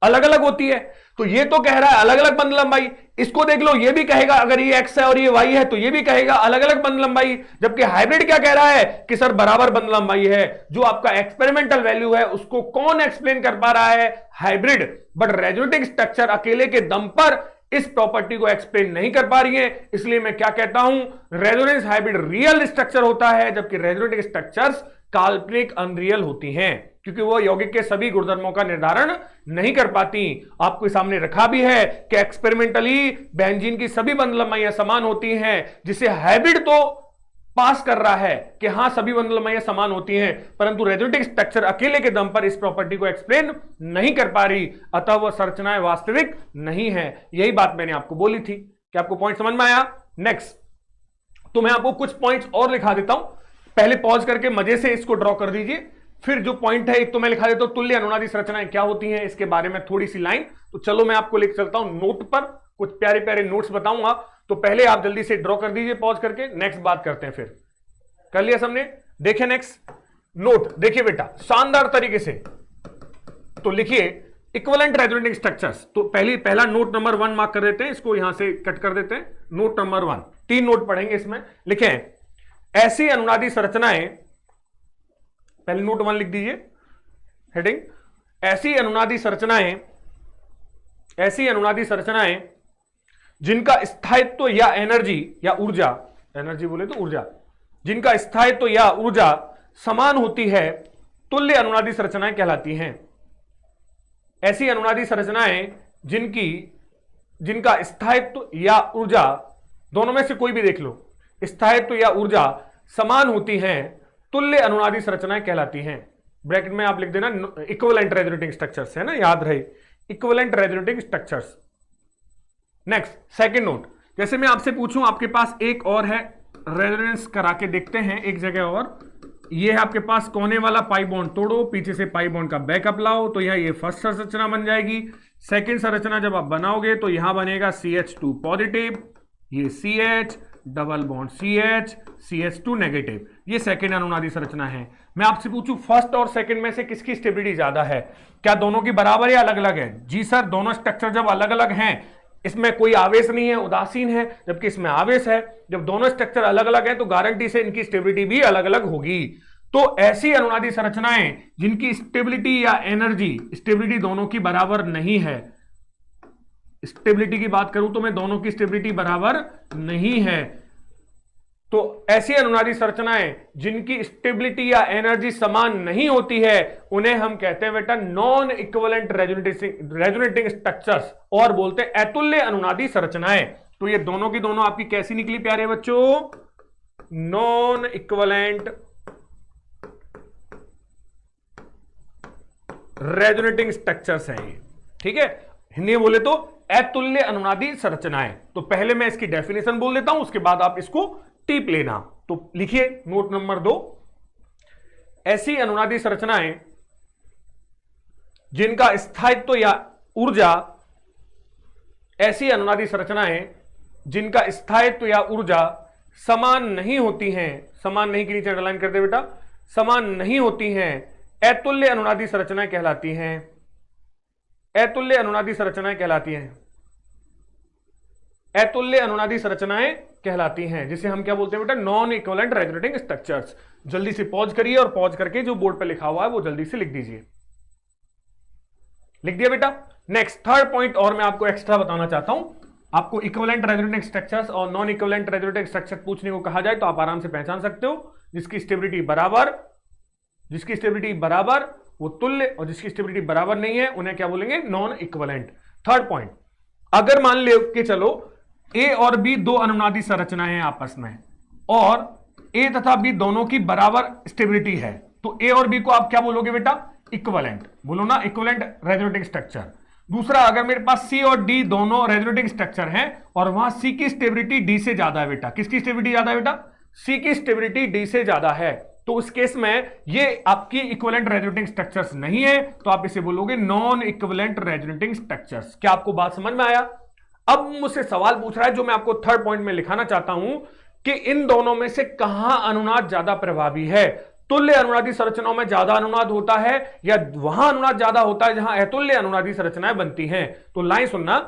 अलग अलग होती है। तो ये तो कह रहा है अलग अलग बंध लंबाई, इसको देख लो, ये भी कहेगा अगर ये एक्स है और ये वाई है तो ये भी कहेगा अलग अलग बंध लंबाई, जबकि हाइब्रिड क्या कह रहा है कि सर बराबर बंध लंबाई है। जो आपका एक्सपेरिमेंटल वैल्यू है उसको कौन एक्सप्लेन कर पा रहा है? हाइब्रिड। बट रेजोनेटिंग स्ट्रक्चर अकेले के दम पर इस प्रॉपर्टी को एक्सप्लेन नहीं कर पा रही है, इसलिए मैं क्या कहता हूं, रेजोनेंस हाइब्रिड रियल स्ट्रक्चर होता है, जबकि रेजोनेटिंग स्ट्रक्चर्स काल्पनिक अनरियल होती हैं, क्योंकि वो यौगिक के सभी गुणधर्मों का निर्धारण नहीं कर पाती। आपको सामने रखा भी है कि एक्सपेरिमेंटली बेंजीन की सभी बंध लंबाइयां समान होती हैं, जिसे हाइब्रिड तो पास कर रहा है कि हां सभी बंध लंबाइयां समान होती हैं, परंतु रेजोनेटिंग स्ट्रक्चर अकेले के दम पर इस प्रॉपर्टी को एक्सप्लेन नहीं कर पा रही, अतः वह संरचनाएं वास्तविक नहीं है। यही बात मैंने आपको बोली थी। क्या आपको पॉइंट समझ में आया? नेक्स्ट, तो मैं आपको कुछ पॉइंट्स और लिखा देता हूं, पहले पॉज करके मजे से इसको ड्रॉ कर दीजिए, फिर जो पॉइंट है एक तो मैं लिखा देता हूं तुल्य अनुनादी संरचनाएं क्या होती हैं, इसके बारे में थोड़ी सी लाइन। तो चलो मैं आपको लिख चलता हूं नोट पर, कुछ प्यारे प्यारे नोट्स बताऊंगा, तो पहले आप जल्दी से ड्रॉ कर दीजिए पॉज करके, नेक्स्ट बात करते हैं। फिर कर लिया सबने? देखिए नेक्स्ट नोट, देखिए बेटा शानदार तरीके से, तो लिखिए इक्विवेलेंट रेजोनेटिंग स्ट्रक्चर्स। तो पहला नोट नंबर 1 मार्क कर देते हैं, इसको यहां से कट कर देते हैं। नोट नंबर 1, 3 नोट पढ़ेंगे इसमें। लिखें ऐसी अनुनादी संरचनाएं, पहले नोट 1 लिख दीजिए हेडिंग, ऐसी अनुनादी संरचनाएं जिनका स्थायित्व या एनर्जी या ऊर्जा, एनर्जी बोले तो ऊर्जा, जिनका स्थायित्व या ऊर्जा समान होती है, तुल्य अनुनादी संरचनाएं कहलाती हैं। ऐसी अनुनादी संरचनाएं जिनका स्थायित्व या ऊर्जा, दोनों में से कोई भी देख लो, स्थायित्व या ऊर्जा समान होती हैं, तुल्य अनुनादी संरचनाएं कहलाती हैं। ब्रैकेट में आप लिख देना इक्विवेलेंट रेजोनेटिंग स्ट्रक्चर्स, है ना, याद रहे equivalent resonating structures. Next second note, जैसे मैं आपसे पूछूं आपके पास एक और है, रेजोनेंस करा के देखते हैं एक जगह और, ये है आपके पास कोने वाला पाई बॉन्ड तोड़ो, पीछे से पाई बॉन्ड का बैकअप लाओ, तो यह ये फर्स्ट संरचना बन जाएगी। सेकंड संरचना जब आप बनाओगे तो यहां बनेगा CH2 पॉजिटिव, ये CH double bond CH, CH2 negative, ये सेकंड अनुनादी संरचना है। मैं आपसे पूछूं फर्स्ट और सेकंड में से किसकी स्टेबिलिटी ज्यादा है? क्या दोनों की बराबर या अलग अलग है? जी सर, दोनों स्ट्रक्चर जब अलग अलग हैं, इसमें कोई आवेश नहीं है, उदासीन है, जबकि इसमें आवेश है। जब दोनों स्ट्रक्चर अलग अलग हैं तो गारंटी से इनकी स्टेबिलिटी भी अलग अलग होगी। तो ऐसी अनुनादी संरचनाएं जिनकी स्टेबिलिटी या एनर्जी, स्टेबिलिटी दोनों की बराबर नहीं है, स्टेबिलिटी की बात करूं तो मैं दोनों की स्टेबिलिटी बराबर नहीं है, तो ऐसी अनुनादी संरचनाएं जिनकी स्टेबिलिटी या एनर्जी समान नहीं होती है, उन्हें हम कहते हैं बेटा नॉन इक्विवेलेंट रेजोनेटिंग स्ट्रक्चर्स, और बोलते हैं अतुल्य अनुनादी संरचनाएं। तो ये दोनों की दोनों आपकी कैसी निकली प्यारे बच्चों? नॉन इक्विवेलेंट रेजोनेटिंग स्ट्रक्चर्स हैं ये, ठीक है, हिंदी में बोले तो अतुल्य अनुनादी संरचनाएं। तो पहले मैं इसकी डेफिनेशन बोल देता हूं, उसके बाद आप इसको टिप लेना। तो लिखिए नोट नंबर 2, ऐसी अनुनादी संरचनाएं जिनका स्थायित्व या ऊर्जा, ऐसी अनुनादी संरचनाएं जिनका स्थायित्व या ऊर्जा समान नहीं होती हैं, समान नहीं के नीचे अंडरलाइन कर दे बेटा, समान नहीं होती हैं, अतुल्य अनुनादी संरचनाएं कहलाती हैं। अतुल्य अनुनादी संरचनाएं कहलाती हैं, अतुल्य अनुनादी संरचनाएं कहलाती हैं, जिसे हम क्या बोलते हैं बेटा? Non equivalent resonating structures. जल्दी से पॉज करिए और पॉज करके जो बोर्ड पे लिखा हुआ है वो जल्दी से लिख दीजिए। लिख दिया बेटा? नेक्स्ट थर्ड पॉइंट और मैं आपको एक्स्ट्रा बताना चाहता हूं। आपको इक्विवेलेंट रेजोनेटिंग स्ट्रक्चर्स और नॉन इक्विवेलेंट रेजोनेटिंग स्ट्रक्चर पूछने को कहा जाए तो आप आराम से पहचान सकते हो। जिसकी स्टेबिलिटी बराबर वो तुल्य, और जिसकी स्टेबिलिटी बराबर नहीं है उन्हें क्या बोलेंगे? Non equivalent. थर्ड पॉइंट, अगर मान ले के चलो ए और बी दो अनुनादी संरचनाएं हैं आपस में, और ए तथा बी दोनों की बराबर स्टेबिलिटी है, तो ए और बी को आप क्या बोलोगे बेटा? इक्विवेलेंट। बोलो ना, इक्विवेलेंट रेजोनेटिंग स्ट्रक्चर। दूसरा, अगर मेरे पास सी और डी दोनों रेजोनेटिंग स्ट्रक्चर हैं और वहां सी की स्टेबिलिटी डी से ज्यादा है बेटा, किसकी स्टेबिलिटी ज्यादा है बेटा? सी की स्टेबिलिटी डी से ज्यादा है, तो उस केस में ये आपकी इक्विवेलेंट रेजोनेटिंग स्ट्रक्चर्स नहीं है, तो आप इसे बोलोगे नॉन इक्विवेलेंट रेजोनेटिंग स्ट्रक्चर्स। क्या आपको बात समझ में आया? अब मुझसे सवाल पूछ रहा है जो मैं आपको थर्ड पॉइंट में लिखाना चाहता हूं कि इन दोनों में से कहां अनुनाद ज्यादा प्रभावी है। तुल्य अनुनादी संरचनाओं में ज्यादा अनुनाद होता है या वहां अनुनाद ज्यादा होता है जहां अतुल्य अनुनादी संरचनाएं बनती हैं? तो लाइन सुनना।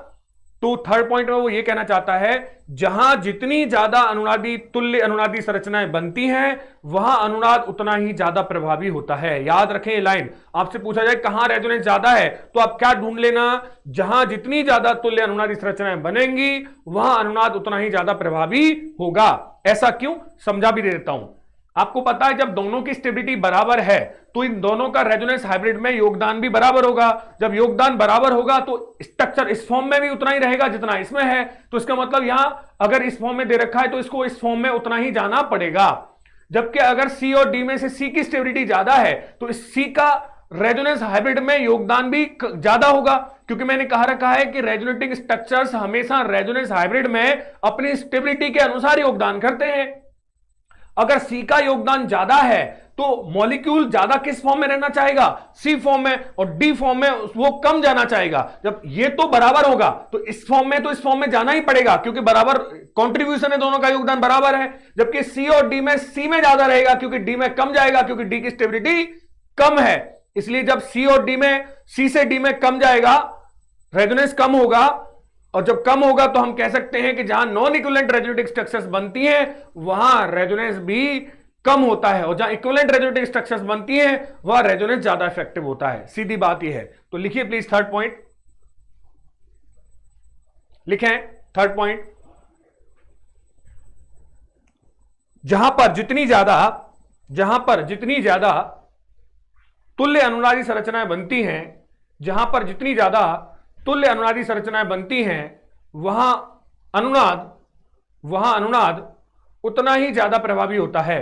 तो थर्ड पॉइंट में वो ये कहना चाहता है जहां जितनी ज्यादा अनुनादी तुल्य अनुनादी संरचनाएं बनती हैं वहां अनुनाद उतना ही ज्यादा प्रभावी होता है। याद रखें ये लाइन। आपसे पूछा जाए कहां रेजोनेंस ज्यादा है तो आप क्या ढूंढ लेना, जहां जितनी ज्यादा तुल्य अनुनादी संरचनाएं बनेंगी वहां अनुनाद उतना ही ज्यादा प्रभावी होगा। ऐसा क्यों, समझा भी दे देता हूं। आपको पता है जब दोनों की स्टेबिलिटी बराबर है तो इन दोनों का रेजोनेंस हाइब्रिड में योगदान भी बराबर होगा। जब योगदान बराबर होगा तो स्ट्रक्चर इस फॉर्म में भी उतना ही रहेगा जितना इसमें है। तो इसका मतलब यहां अगर इस फॉर्म में दे रखा है तो इसको इस फॉर्म में उतना ही जाना पड़ेगा। जबकि अगर सी और डी में से सी की स्टेबिलिटी ज्यादा है तो इस सी का रेजोनेंस हाइब्रिड में योगदान भी ज्यादा होगा, क्योंकि मैंने कहा रखा है कि रेजोनेटिंग स्ट्रक्चर्स हमेशा रेजोनेंस हाइब्रिड में अपनी स्टेबिलिटी के अनुसार योगदान करते हैं। अगर सी का योगदान ज्यादा है तो मॉलिक्यूल ज्यादा किस फॉर्म में रहना चाहेगा, सी फॉर्म में, और डी फॉर्म में वो कम जाना चाहेगा। जब ये तो बराबर होगा तो इस फॉर्म में तो इस फॉर्म में जाना ही पड़ेगा, क्योंकि बराबर कंट्रीब्यूशन है, दोनों का योगदान बराबर है। जबकि सी और डी में सी में ज्यादा रहेगा क्योंकि डी में कम जाएगा, क्योंकि डी की स्टेबिलिटी कम है। इसलिए जब सी और डी में, सी से डी में कम जाएगा, रेजोनेंस कम होगा, और जब कम होगा तो हम कह सकते हैं कि जहां नॉन इक्विवेलेंट रेजोनेटिंग स्ट्रक्चर्स बनती हैं वहां रेजोनेंस भी कम होता है, और जहां इक्विवेलेंट रेजोनेटिंग स्ट्रक्चर्स बनती हैं वहां रेजोनेंस ज्यादा इफेक्टिव होता है। सीधी बात यह है। तो लिखिए प्लीज थर्ड पॉइंट, लिखें थर्ड पॉइंट। जहां पर जितनी ज्यादा तुल्य अनुनादी संरचनाएं बनती हैं, जहां पर जितनी ज्यादा तुल्य अनुनादी संरचनाएं बनती हैं वहां अनुनाद उतना ही ज्यादा प्रभावी होता है।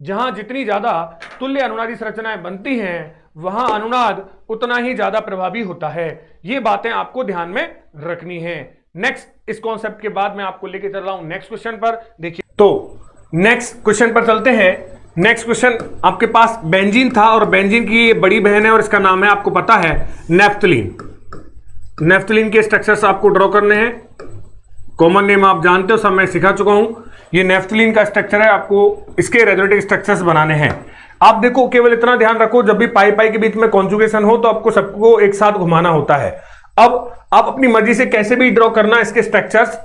जहां जितनी ज्यादा तुल्य अनुनादी संरचनाएं बनती हैं वहां अनुनाद उतना ही ज्यादा प्रभावी होता है। ये बातें आपको ध्यान में रखनी है। नेक्स्ट, इस कॉन्सेप्ट के बाद मैं आपको लेके चल रहा हूं नेक्स्ट क्वेश्चन पर। देखिए, तो नेक्स्ट क्वेश्चन पर चलते हैं। नेक्स्ट क्वेश्चन आपके पास बेंजीन था, और बेंजीन की ये बड़ी बहन है और इसका नाम है, आपको पता है, नेफ्थलीन। नेफ्थलीन के स्ट्रक्चर्स आपको ड्रॉ करने हैं। कॉमन नेम आप जानते हो, सब मैं सिखा चुका हूं। ये नेफ्थलीन का स्ट्रक्चर है, आपको इसके रेजोनेटिंग स्ट्रक्चर्स बनाने हैं। आप देखो, केवल इतना ध्यान रखो, जब भी पाई पाई के बीच में कॉन्जुगेशन हो तो आपको सबको एक साथ घुमाना होता है। अब आप अपनी मर्जी से कैसे भी ड्रॉ करना इसके स्ट्रक्चर्स,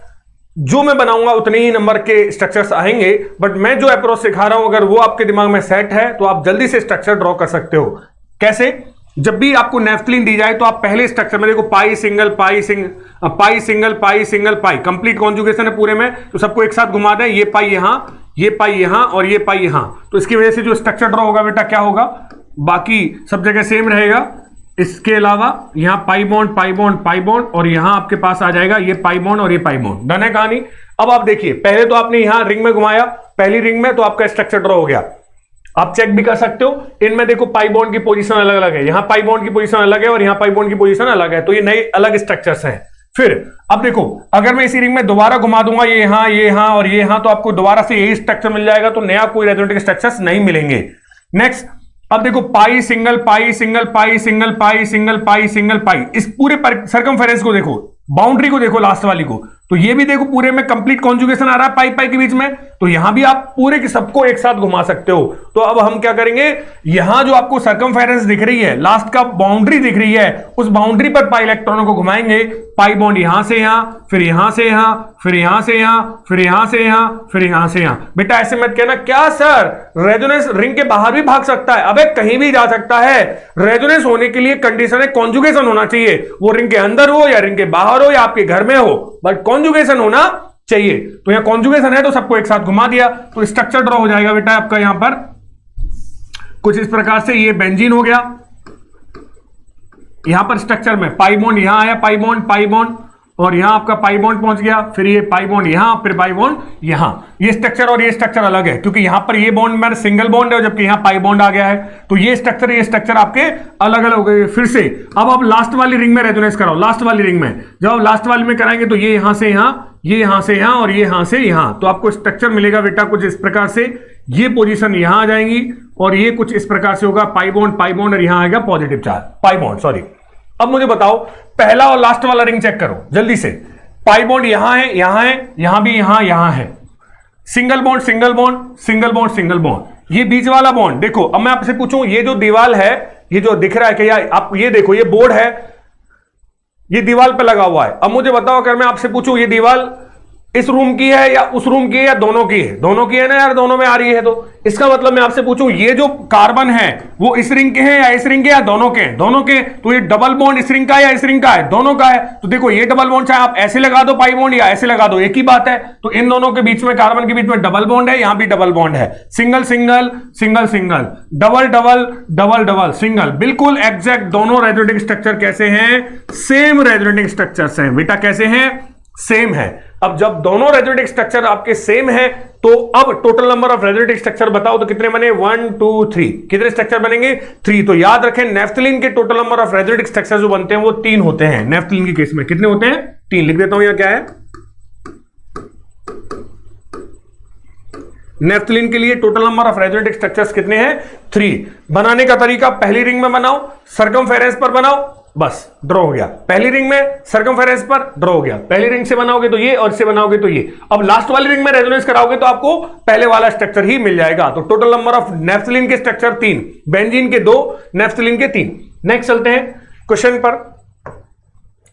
जो मैं बनाऊंगा उतने ही नंबर के स्ट्रक्चर्स आएंगे, बट मैं जो अप्रोच सिखा रहा हूं अगर वो आपके दिमाग में सेट है तो आप जल्दी से स्ट्रक्चर ड्रॉ कर सकते हो। कैसे? जब भी आपको नेफ्थलीन दी जाए तो आप पहले स्ट्रक्चर में देखो, पाई सिंगल पाई सिंगल पाई, कंप्लीट कॉन्जुगेशन है पूरे में, तो सबको एक साथ घुमा दें। ये पाई यहां, ये पाई यहां और ये पाई यहां, तो इसकी वजह से जो स्ट्रक्चर ड्रॉ होगा बेटा क्या होगा, बाकी सब जगह सेम रहेगा। इसके अलावा यहां pi bond pi bond pi bond, और यहां आपके पास आ जाएगा ये पाई बॉन्ड और ये पाई बॉन्ड। डन है कहानी। अब आप देखिए, पहले तो आपने यहां रिंग में घुमाया, पहली रिंग में, तो आपका स्ट्रक्चर ड्रॉ हो गया। आप चेक भी कर सकते हो, इनमें देखो पाई बॉन्ड की पोजीशन अलग अलग है, यहां पाई बॉन्ड की पोजीशन अलग है और यहां पाई बॉन्ड की पोजीशन अलग है, तो ये नए अलग स्ट्रक्चर्स हैं। फिर अब देखो, अगर मैं इसी रिंग में दोबारा घुमा दूंगा, ये यहां और ये यहां, तो आपको दोबारा से यही स्ट्रक्चर मिल जाएगा, तो नया कोई रेजोनेटिंग स्ट्रक्चर्स नहीं मिलेंगे। नेक्स्ट, अब देखो, पाई सिंगल पाई सिंगल पाई सिंगल पाई सिंगल पाई सिंगल पाई, इस पूरे सर्कमफेरेंस को देखो, बाउंड्री को देखो, लास्ट वाली को, तो ये भी देखो पूरे में कंप्लीट कॉन्जुगेशन आ रहा है पाई पाई के बीच में, तो यहां भी आप पूरे के सबको एक साथ घुमा सकते हो। तो अब हम क्या करेंगे, यहां जो आपको सर्कमफेरेंस दिख रही है, लास्ट का बाउंड्री दिख रही है, उस बाउंड्री पर पाई इलेक्ट्रॉनों को घुमाएंगे। पाई बॉन्ड यहां से यहां, फिर यहां से यहां, फिर यहां से यहां, फिर यहां से यहां, फिर यहां से यहां। बेटा ऐसे मत कहना, क्या सर रेजोनेंस रिंग के बाहर भी भाग सकता है? अबे कहीं भी जा सकता है। रेजोनेंस होने के लिए कंडीशन है कॉन्जुगेशन होना चाहिए, वो रिंग के अंदर हो या रिंग के बाहर हो या आपके घर में हो, बट कॉन्जुगेशन होना चाहिए। तो यहां कॉन्जुगेशन है तो सबको एक साथ घुमा दिया, तो स्ट्रक्चर ड्रॉ हो जाएगा बेटा आपका यहां पर कुछ इस प्रकार से। ये बेंजीन हो गया, यहां पर स्ट्रक्चर में पाई बॉन्ड यहां आया, पाई बॉन्ड और यहां आपका पाई बॉन्ड पहुंच गया, फिर ये पाई बॉन्ड यहां, फिर पाई बॉन्ड यहां। ये स्ट्रक्चर और ये स्ट्रक्चर अलग है, क्योंकि यहां पर ये बॉन्ड में सिंगल बॉन्ड है, जबकि यहां पाई बॉन्ड आ गया है, तो ये स्ट्रक्चर आपके अलग अलग हो गए। फिर से अब आप लास्ट वाली रिंग में रेजोनेंस कराओ, लास्ट वाली रिंग में जब आप लास्ट वाली में कराएंगे तो ये यहां से यहां, ये यहां से यहां और ये यहां से यहां, तो आपको स्ट्रक्चर मिलेगा बेटा कुछ इस प्रकार से। ये पोजीशन यहां आ जाएंगी और ये कुछ इस प्रकार से होगा, पाई बॉन्ड और यहां आएगा positive charge, pi bond sorry. अब मुझे बताओ पहला और लास्ट वाला रिंग चेक करो जल्दी से। पाई बॉन्ड यहां है, यहां है, यहां भी यहां है, single bond single bond single bond single bond. ये बीच वाला बॉन्ड देखो। अब मैं आपसे पूछूं ये जो दीवार है, ये जो दिख रहा है कि यार आप ये देखो, ये बोर्ड है, ये दीवार पे लगा हुआ है। अब मुझे बताओ अगर मैं आपसे पूछूं ये दीवार इस रूम की है या उस रूम की है या दोनों की है, दोनों की है ना यार, दोनों में आ रही है। तो इसका मतलब मैं आपसे पूछूं ये जो कार्बन है वो इस रिंग के हैं या इस रिंग के या दोनों के हैं, दोनों के। तो ये डबल बॉन्ड इस रिंग का है या इस रिंग का है, दोनों का है। तो देखो ये डबल बॉन्ड चाहे आप ऐसे लगा दो पाई बॉन्ड या ऐसे लगा दो, एक ही बात है। तो इन दोनों के बीच में, कार्बन के बीच में डबल बॉन्ड है, यहां भी डबल बॉन्ड है। Single single single single, double double double double single, बिल्कुल एग्जैक्ट दोनों रेजोनेटिंग स्ट्रक्चर कैसे हैं, सेम रेजोनेटिंग स्ट्रक्चर्स हैं बेटा, कैसे हैं, सेम है। अब जब दोनों रेजोनेटिंग स्ट्रक्चर आपके सेम है तो अब total number of resonating structure बताओ तो कितने बने, 1 2 3, कितने स्ट्रक्चर बनेंगे, 3। तो याद रखें नेफ्थलीन के total number of resonating structure जो बनते हैं वो 3 होते हैं। नेफ्थलीन के केस में कितने होते हैं, 3। लिख देता हूं यहां क्या है, नेफ्थलीन के लिए total number of resonating structures कितने हैं, 3। बनाने का तरीका, पहली रिंग में बनाओ, सर्कमफेरेंस पर बनाओ, बस ड्रॉ हो गया। पहली रिंग में सर्कमफेरेंस पर ड्रॉ हो गया, पहली रिंग से बनाओगे तो ये और इससे बनाओगे तो ये। अब लास्ट वाली रिंग में रेजोनेंस कराओगे तो आपको पहले वाला स्ट्रक्चर ही मिल जाएगा। तो टोटल नंबर ऑफ नेफ्थलीन के स्ट्रक्चर 3, बेंजीन के 2, नेफ्थलीन के 3। नेक्स्ट चलते हैं क्वेश्चन पर।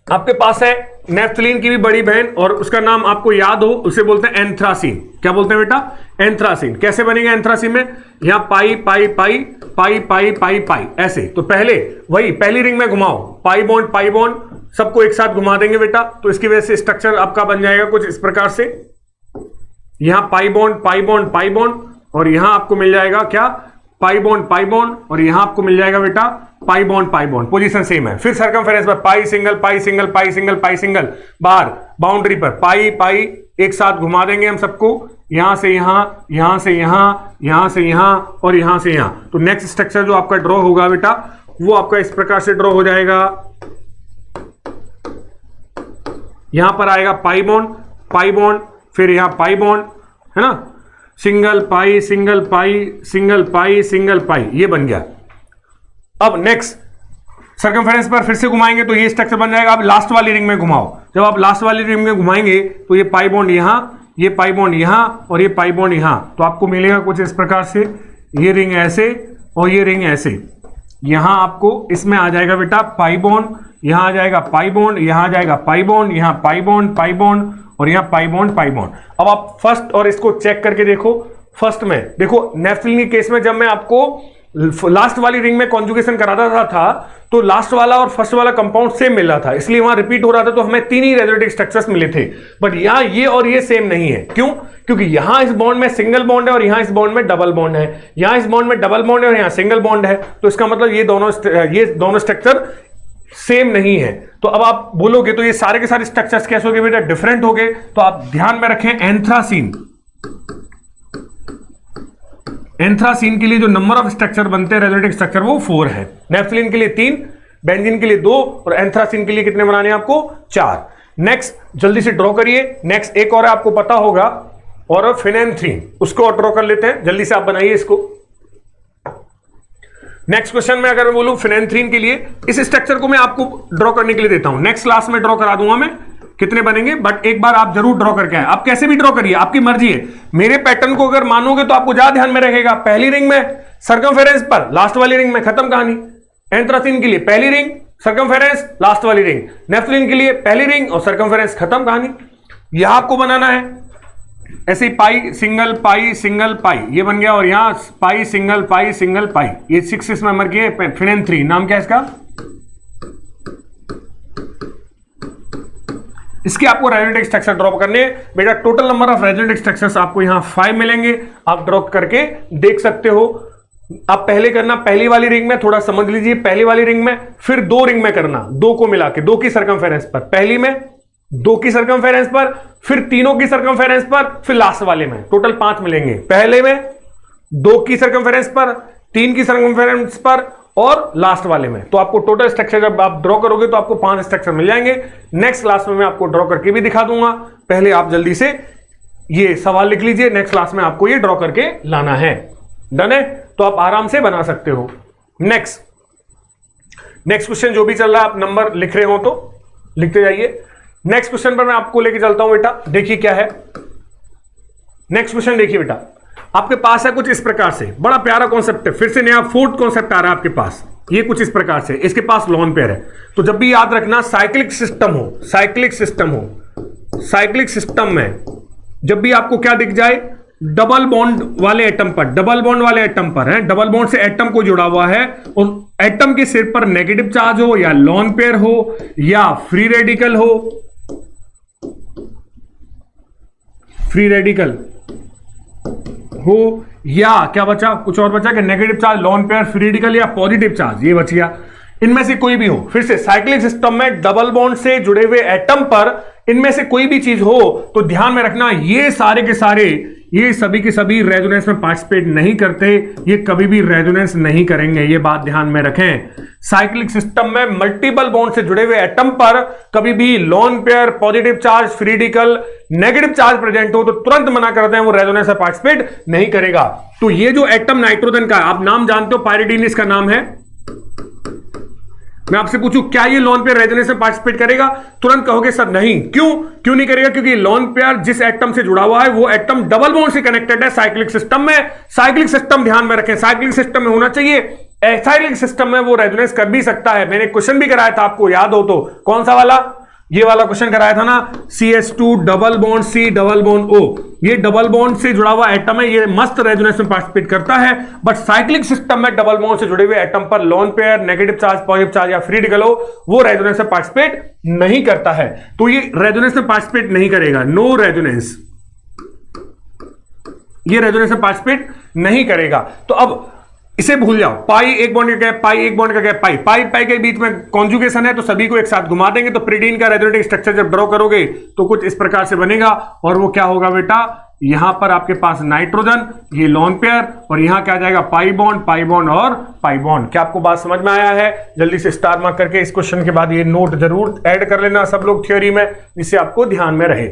आपके पास है नेफ्थलीन की भी बड़ी बहन और उसका नाम आपको याद हो, उसे बोलते हैं एंथ्रासीन। क्या बोलते हैं बेटा, एंथ्रासीन। कैसे बनेगा एंथ्रासीन में, यहां पाई पाई पाई पाई पाई पाई पाई ऐसे। तो पहले वही पहली रिंग में घुमाओ, पाई बॉन्ड सबको एक साथ घुमा देंगे बेटा। तो इसकी वजह से स्ट्रक्चर आपका बन जाएगा कुछ इस प्रकार से। यहां पाई बॉन्ड और यहां आपको मिल जाएगा क्या, पाई बॉन्ड और यहां आपको मिल जाएगा बेटा पाई बॉन्ड। पोजीशन सेम है। फिर सर्कमफेरेंस पर पाई सिंगल पाई सिंगल पाई सिंगल पाई सिंगल, बाहर बाउंड्री पर पाई पाई एक साथ घुमा देंगे हम सबको, यहां से यहां, यहां से यहां, यहां से यहां और यहां से यहां। तो नेक्स्ट स्ट्रक्चर जो आपका ड्रॉ होगा बेटा वो आपका इस प्रकार से ड्रॉ हो जाएगा। यहां पर आएगा पाई बॉन्ड, फिर यहां पाई बॉन्ड, है ना, सिंगल पाई सिंगल पाई सिंगल पाई सिंगल पाई, ये बन गया। अब नेक्स्ट सर्कमफेरेंस पर फिर से घुमाएंगे तो ये स्ट्रक्चर बन जाएगा। अब लास्ट वाली रिंग में घुमाओ, जब आप लास्ट वाली रिंग में घुमाएंगे तो ये पाई बॉन्ड यहां, ये पाई बॉन्ड यहां और ये पाई बॉन्ड यहां। तो आपको मिलेगा कुछ इस प्रकार से, ये रिंग ऐसे और ये रिंग ऐसे। यहां आपको इसमें आ जाएगा बेटा पाई बॉन्ड, यहां आ जाएगा पाई बॉन्ड, यहां आ जाएगा पाई बॉन्ड, यहां पाई बॉन्ड और यहां पाई बॉन्ड। अब आप फर्स्ट और इसको चेक करके देखो। फर्स्ट में देखो नेफ्थलीन के केस में जब मैं आपको लास्ट वाली रिंग में कॉन्जुगेशन कराता था तो लास्ट वाला और फर्स्ट वाला कंपाउंड सेम मिल रहा था, इसलिए वहां रिपीट हो रहा था, तो हमें 3 ही रेजोनेटिंग स्ट्रक्चर्स मिले थे। बट यहां ये और ये सेम नहीं है। क्यों, क्योंकि यहां इस बॉन्ड में सिंगल बॉन्ड है और यहां इस बॉन्ड में डबल बॉन्ड है, यहां इस बॉन्ड में डबल बॉन्ड है और यहां सिंगल बॉन्ड है। तो इसका मतलब ये दोनों स्ट्रक्चर सेम नहीं है। तो अब आप बोलोगे तो ये सारे के सारे स्ट्रक्चर्स कैसे हो गए बेटा, डिफरेंट हो गए। तो आप ध्यान में रखें एंथ्रासीन के लिए जो नंबर ऑफ स्ट्रक्चर बनते हैं रेजोनेटिंग स्ट्रक्चर वो 4 है। नेफ्थलीन के लिए 3, बेंजीन के लिए 2 और एंथ्रासीन के लिए कितने बनाने हैं आपको, 4। नेक्स्ट जल्दी से ड्रॉ करिए। नेक्स्ट एक और है, आपको पता होगा, और फिनेंथ्रीन, उसको ड्रॉ कर लेते हैं। जल्दी से आप बनाइए इसको। नेक्स्ट क्वेश्चन में अगर मैं बोलूं फिनेंथ्रीन के लिए, इस स्ट्रक्चर को मैं आपको ड्रॉ करने के लिए देता हूं, नेक्स्ट क्लास में ड्रॉ करा दूंगा मैं कितने बनेंगे, बट एक बार आप जरूर ड्रॉ करके आए। आप कैसे भी ड्रॉ करिए, आपकी मर्जी है। मेरे पैटर्न को अगर मानोगे तो आपको ज्यादा ध्यान में रहेगा। पहली रिंग में सर्कमफेरेंस पर, लास्ट वाली रिंग में, खत्म कहानी। एंथ्रासीन के लिए पहली रिंग, सर्कमफेरेंस, लास्ट वाली रिंग। नेफ्थलीन के लिए पहली रिंग और सर्कमफेरेंस, खत्म कहानी। यहां आपको बनाना है ऐसे ही पाई सिंगल पाई, ये बन गया। और यहां पाई सिंगल पाई, ये 6 नंबर की है फिनेंथ्रीन। नाम क्या है इसका, इसके आपको रेजोनेटिंग स्ट्रक्चर ड्रॉ करने बेटा। Total number of resonating structures आपको यहां 5 मिलेंगे। आप ड्रॉ करके देख सकते हो। आप पहले करना, पहली वाली रिंग में थोड़ा समझ लीजिए, पहली वाली रिंग में, फिर 2 रिंग में करना, 2 को मिला के, 2 की सर्कमफेरेंस पर, पहली में 2 की सर्कमफेरेंस पर, फिर 3 की सर्कमफेरेंस पर, फिर लास्ट वाले में। टोटल 5 मिलेंगे। पहले में 2 की सर्कमफेरेंस पर, 3 की सर्कमफेरेंस पर और लास्ट वाले में। तो आपको टोटल स्ट्रक्चर जब आप ड्रॉ करोगे तो आपको 5 स्ट्रक्चर मिल जाएंगे। नेक्स्ट क्लास में मैं आपको ड्रॉ करके भी दिखा दूंगा। पहले आप जल्दी से ये सवाल लिख लीजिए, नेक्स्ट क्लास में आपको ये ड्रॉ करके लाना है। डन है, तो आप आराम से बना सकते हो। नेक्स्ट क्वेश्चन जो भी चल रहा है, आप नंबर लिख रहे हो तो लिखते जाइए। नेक्स्ट क्वेश्चन पर मैं आपको लेके चलता हूं बेटा, देखिए क्या है नेक्स्ट क्वेश्चन। देखिए बेटा, आपके पास है कुछ इस प्रकार से, बड़ा प्यारा कॉन्सेप्ट है, फिर से नया फोर्थ कॉन्सेप्ट आ रहा है आपके पास। ये कुछ इस प्रकार से, इसके पास लोन पेयर है। तो जब भी याद रखना, साइक्लिक सिस्टम में जब भी आपको क्या दिख जाए, डबल बॉन्ड वाले एटम पर है, डबल बॉन्ड से एटम को जुड़ा हुआ है और एटम के सिर पर नेगेटिव चार्ज हो या लोन पेयर हो या फ्री रेडिकल हो या क्या बचा, कुछ और बचा कि negative charge, loan pair, free radical या पॉजिटिव चार्ज, ये बच गया। इनमें से कोई भी हो, फिर से साइक्लिक सिस्टम में डबल बॉन्ड से जुड़े हुए एटम पर इनमें से कोई भी चीज हो तो ध्यान में रखना, ये सारे के सारे, ये सभी के सभी रेजोनेंस में पार्टिसिपेट नहीं करते, ये कभी भी रेजोनेंस नहीं करेंगे, ये बात ध्यान में रखें। साइक्लिक सिस्टम में मल्टीपल बॉन्ड से जुड़े हुए एटम पर कभी भी lone pair, positive charge, free radical, negative charge present हो तो तुरंत मना करते हैं, वो रेजोनेंस में पार्टिसिपेट नहीं करेगा। तो ये जो एटम नाइट्रोजन का, आप नाम जानते हो, पायरिडीन इसका नाम है। मैं आपसे पूछूं क्या ये लोन पेयर रेजोनेंस में पार्टिसिपेट करेगा, तुरंत कहोगे सर नहीं। क्यों नहीं करेगा? क्योंकि लोन पेयर जिस एटम से जुड़ा हुआ है वो एटम डबल बॉन्ड से कनेक्टेड है साइक्लिक सिस्टम में। साइक्लिक सिस्टम ध्यान में रखें, साइक्लिक सिस्टम में होना चाहिए। साइक्लिक सिस्टम में वो रेजोनेंस कर भी सकता है। मैंने क्वेश्चन भी कराया था, आपको याद हो तो, कौन सा वाला, ये वाला क्वेश्चन कराया था ना, CH2 double bond C double bond O, ये डबल बॉन्ड से जुड़ा हुआ एटम है, ये मस्त रेजोनेंस में पार्टिसिपेट करता है। बट साइक्लिक सिस्टम में डबल बॉन्ड से जुड़े हुए एटम पर loan pair, negative charge, positive charge या फ्री रेडिकल हो, वो रेजोनेंस में पार्टिसिपेट नहीं करता है। तो ये रेजोनेंस में पार्टिसिपेट नहीं करेगा, नो रेजोनेंस, ये रेजोनेंस में पार्टिसिपेट नहीं करेगा। तो अब इसे भूल जाओ, पाई एक बॉन्ड का गैप, पाई एक बॉन्ड का गैप, पाई के बीच में कॉन्जुगेशन है, तो सभी को एक साथ घुमा देंगे। तो प्रिडीन का रेजोनेटिक स्ट्रक्चर जब ड्रॉ करोगे तो कुछ इस प्रकार से बनेगा, और वो क्या होगा बेटा, यहां पर आपके पास नाइट्रोजन, ये लोन पेयर, और यहां क्या जाएगा, पाई बॉन्ड और पाई बॉन्ड। क्या आपको बात समझ में आया है? जल्दी से स्टार मार्क करके इस क्वेश्चन के बाद ये नोट जरूर ऐड कर लेना सब लोग थ्योरी में, जिससे आपको ध्यान में रहे।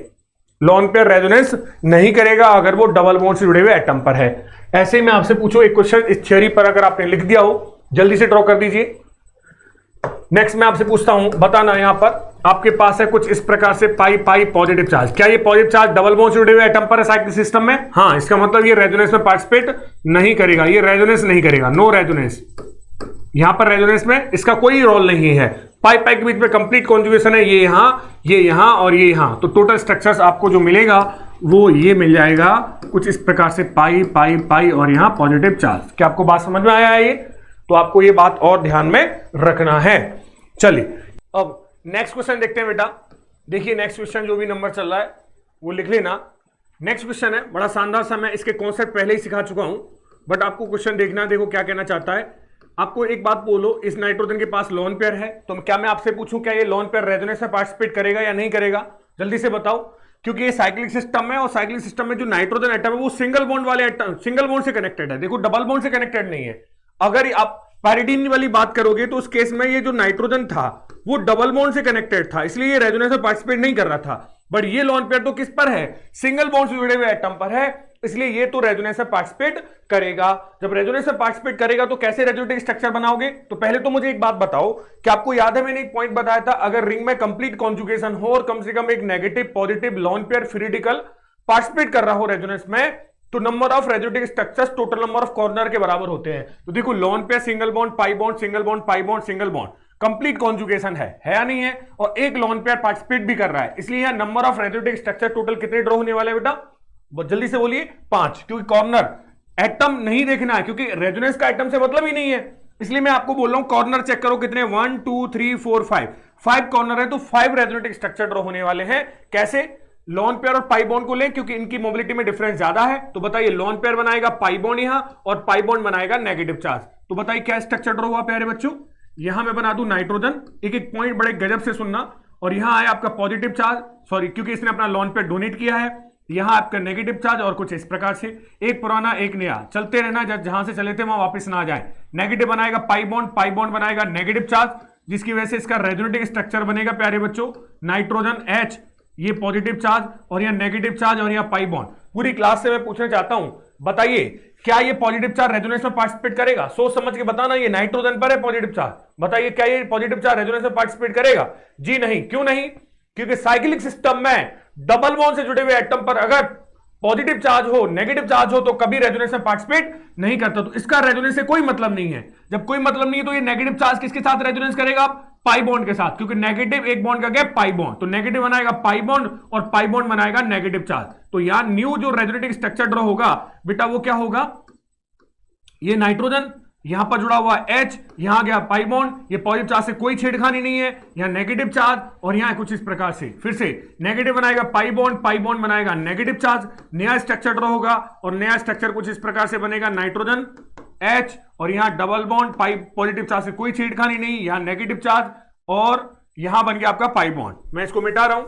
लोन पेयर रेजोनेंस नहीं करेगा अगर वो डबल बॉन्ड से जुड़े हुए एटम पर है। ऐसे ही मैं आपसे पूछूं एक क्वेश्चन, इस थ्योरी पर अगर आपने लिख दिया हो, जल्दी से ड्रॉ कर दीजिए। नेक्स्ट मैं आपसे पूछता हूं, बताना यहां पर आपके पास है कुछ इस प्रकार से, पाई पॉजिटिव चार्ज। क्या ये पॉजिटिव चार्ज डबल बॉन्ड से जुड़े हुए एटम पर है साइक्लिक सिस्टम में? हाँ, इसका मतलब ये रेजोनेंस में पार्टिसिपेट नहीं करेगा, ये रेजोनेंस नहीं करेगा, नो रेजोनेंस। यहां पर रेजोनेंस में इसका कोई रोल नहीं है। पाई के बीच में कंप्लीट कॉन्जुगेशन है, ये यहां और ये यहां, तो टोटल स्ट्रक्चर्स आपको जो मिलेगा वो ये मिल जाएगा कुछ इस प्रकार से, पाई और यहां पॉजिटिव चार्ज। क्या आपको बात समझ में आया है? ये तो आपको ये बात और ध्यान में रखना है। चलिए अब नेक्स्ट क्वेश्चन देखते हैं बेटा। देखिए नेक्स्ट क्वेश्चन जो भी नंबर चल रहा है वो लिख लेना। नेक्स्ट क्वेश्चन है बड़ा शानदार सा, मैं इसके कॉन्सेप्ट पहले ही सिखा चुका हूं, बट आपको क्वेश्चन देखना, देखो क्या कहना चाहता है। आपको एक बात बोलो, इस नाइट्रोजन के पास लोन पेयर है, तो क्या मैं आपसे पूछूं क्या ये लोन पेयर रेजोनेंस में पार्टिसिपेट करेगा या नहीं करेगा? जल्दी से बताओ, क्योंकि ये साइक्लिक सिस्टम है और साइक्लिक सिस्टम में जो नाइट्रोजन एटम है वो सिंगल बॉन्ड वाले एटम, सिंगल बॉन्ड से कनेक्टेड है। देखो डबल बॉन्ड से कनेक्टेड नहीं है। अगर आप पैरिडीन वाली बात करोगे तो उस केस में ये जो नाइट्रोजन था वो डबल बॉन्ड से कनेक्टेड था, इसलिए ये रेजोनेंस में पार्टिसिपेट नहीं कर रहा था। बट ये लोन पेयर तो किस पर है, सिंगल बॉन्ड से जुड़े हुए एटम पर है, इसलिए ये तो रेजोनेंस में पार्टिसिपेट करेगा। जब रेजोनेंस में पार्टिसिपेट करेगा तो कैसे रेजोनेटिक स्ट्रक्चर बनाओगे? तो पहले तो मुझे एक बात बताओ, कि आपको याद है मैंने एक पॉइंट बताया था, अगर रिंग में कंप्लीट कॉन्जुगेशन हो और कम से कम एक negative, positive, lone pair, free radical participate कर रहा हो रेजोनेंस में, तो number of रेजोनेटिक structures total number of corner के बराबर होते हैं। तो देखो lone pair single bond, pi bond single bond, pi bond single bond, complete conjugation है या नहीं है, और एक लोन पेयर पार्टिसिपेट भी कर रहा है, इसलिए यहां नंबर ऑफ रेजोनेटिक स्ट्रक्चर टोटल कितने ड्रॉ होने वाले बेटा? जल्दी से बोलिए, 5, क्योंकि कॉर्नर एटम नहीं देखना है, क्योंकि रेजोनेंस का एटम से मतलब ही नहीं है, इसलिए मैं आपको बोल रहा हूं कॉर्नर चेक करो कितने, 1 2 3 4 5 कॉर्नर है, तो 5 रेजोनेटिक स्ट्रक्चर ड्रॉ होने वाले हैं। कैसे? लोन पेयर और पाई बॉन्ड को लें, क्योंकि इनकी मोबिलिटी में डिफरेंस ज्यादा है। तो बताइए लोन पेयर बनाएगा पाई बॉन्ड यहां, और पाई बॉन्ड बनाएगा नेगेटिव चार्ज। तो बताइए क्या स्ट्रक्चर ड्रॉ हुआ प्यारे बच्चों? यहां मैं बना दूं नाइट्रोजन, एक एक पॉइंट बड़े गजब से सुनना, और यहां आया आपका पॉजिटिव चार्ज, सॉरी क्योंकि इसने अपना लोन पेयर डोनेट किया है, यहां आपका नेगेटिव चार्ज, और कुछ इस प्रकार से एक पुराना एक नया, चलते रहना, जहां से चले थे वहां वापस ना आ जाए। नेगेटिव बनाएगा पाई बॉन्ड बनाएगा नेगेटिव चार्ज, जिसकी वजह से इसका रेजोनेटिक स्ट्रक्चर बनेगा प्यारे बच्चों नाइट्रोजन H, ये पॉजिटिव चार्ज और यहाँ नेगेटिव चार्ज और यहाँ पाई बॉन्ड। पूरी क्लास से मैं पूछना चाहता हूं, बताइए क्या ये पॉजिटिव चार्ज रेजोनेंस में पार्टिसिपेट करेगा? सोच समझ के बताना। ये नाइट्रोजन पर है पॉजिटिव चार्ज, बताइए क्या ये पॉजिटिव चार्ज रेजोनेंस में पार्टिसिपेट करेगा? जी नहीं। क्यों नहीं? क्योंकि साइक्लिक सिस्टम में डबल बॉन्ड से जुड़े हुए एटम पर अगर पॉजिटिव चार्ज हो, नेगेटिव चार्ज हो तो कभी रेजोनेंस में पार्टिसिपेट नहीं करता। तो इसका रेजोनेंस से कोई मतलब नहीं है। जब कोई मतलब नहीं है तो ये नेगेटिव चार्ज किसके साथ रेजोनेंस करेगा? पाई बॉन्ड के साथ, क्योंकि नेगेटिव एक बॉन्ड का गैप पाई बॉन्ड, तो नेगेटिव बनाएगा पाई बॉन्ड और पाई बॉन्ड बनाएगा नेगेटिव चार्ज। तो यहां न्यू जो रेजोनेटिंग स्ट्रक्चर ड्रॉ होगा बेटा वो क्या होगा? ये नाइट्रोजन यहां पर जुड़ा हुआ H, यहां गया पाई बॉन्ड, ये पॉजिटिव चार्ज से कोई छेड़खानी नहीं है, यहां नेगेटिव चार्ज और यहां कुछ इस प्रकार से फिर से नेगेटिव बनाएगा पाई बॉन्ड बनाएगा नेगेटिव चार्ज, नया स्ट्रक्चर ड्रॉ होगा और नया स्ट्रक्चर कुछ इस प्रकार से बनेगा, नाइट्रोजन H और यहां double bond pi, positive charge से कोई छेड़खानी नहीं, यहां नेगेटिव चार्ज और यहां बन गया आपका पाई बॉन्ड। मैं इसको मिटा रहा हूं।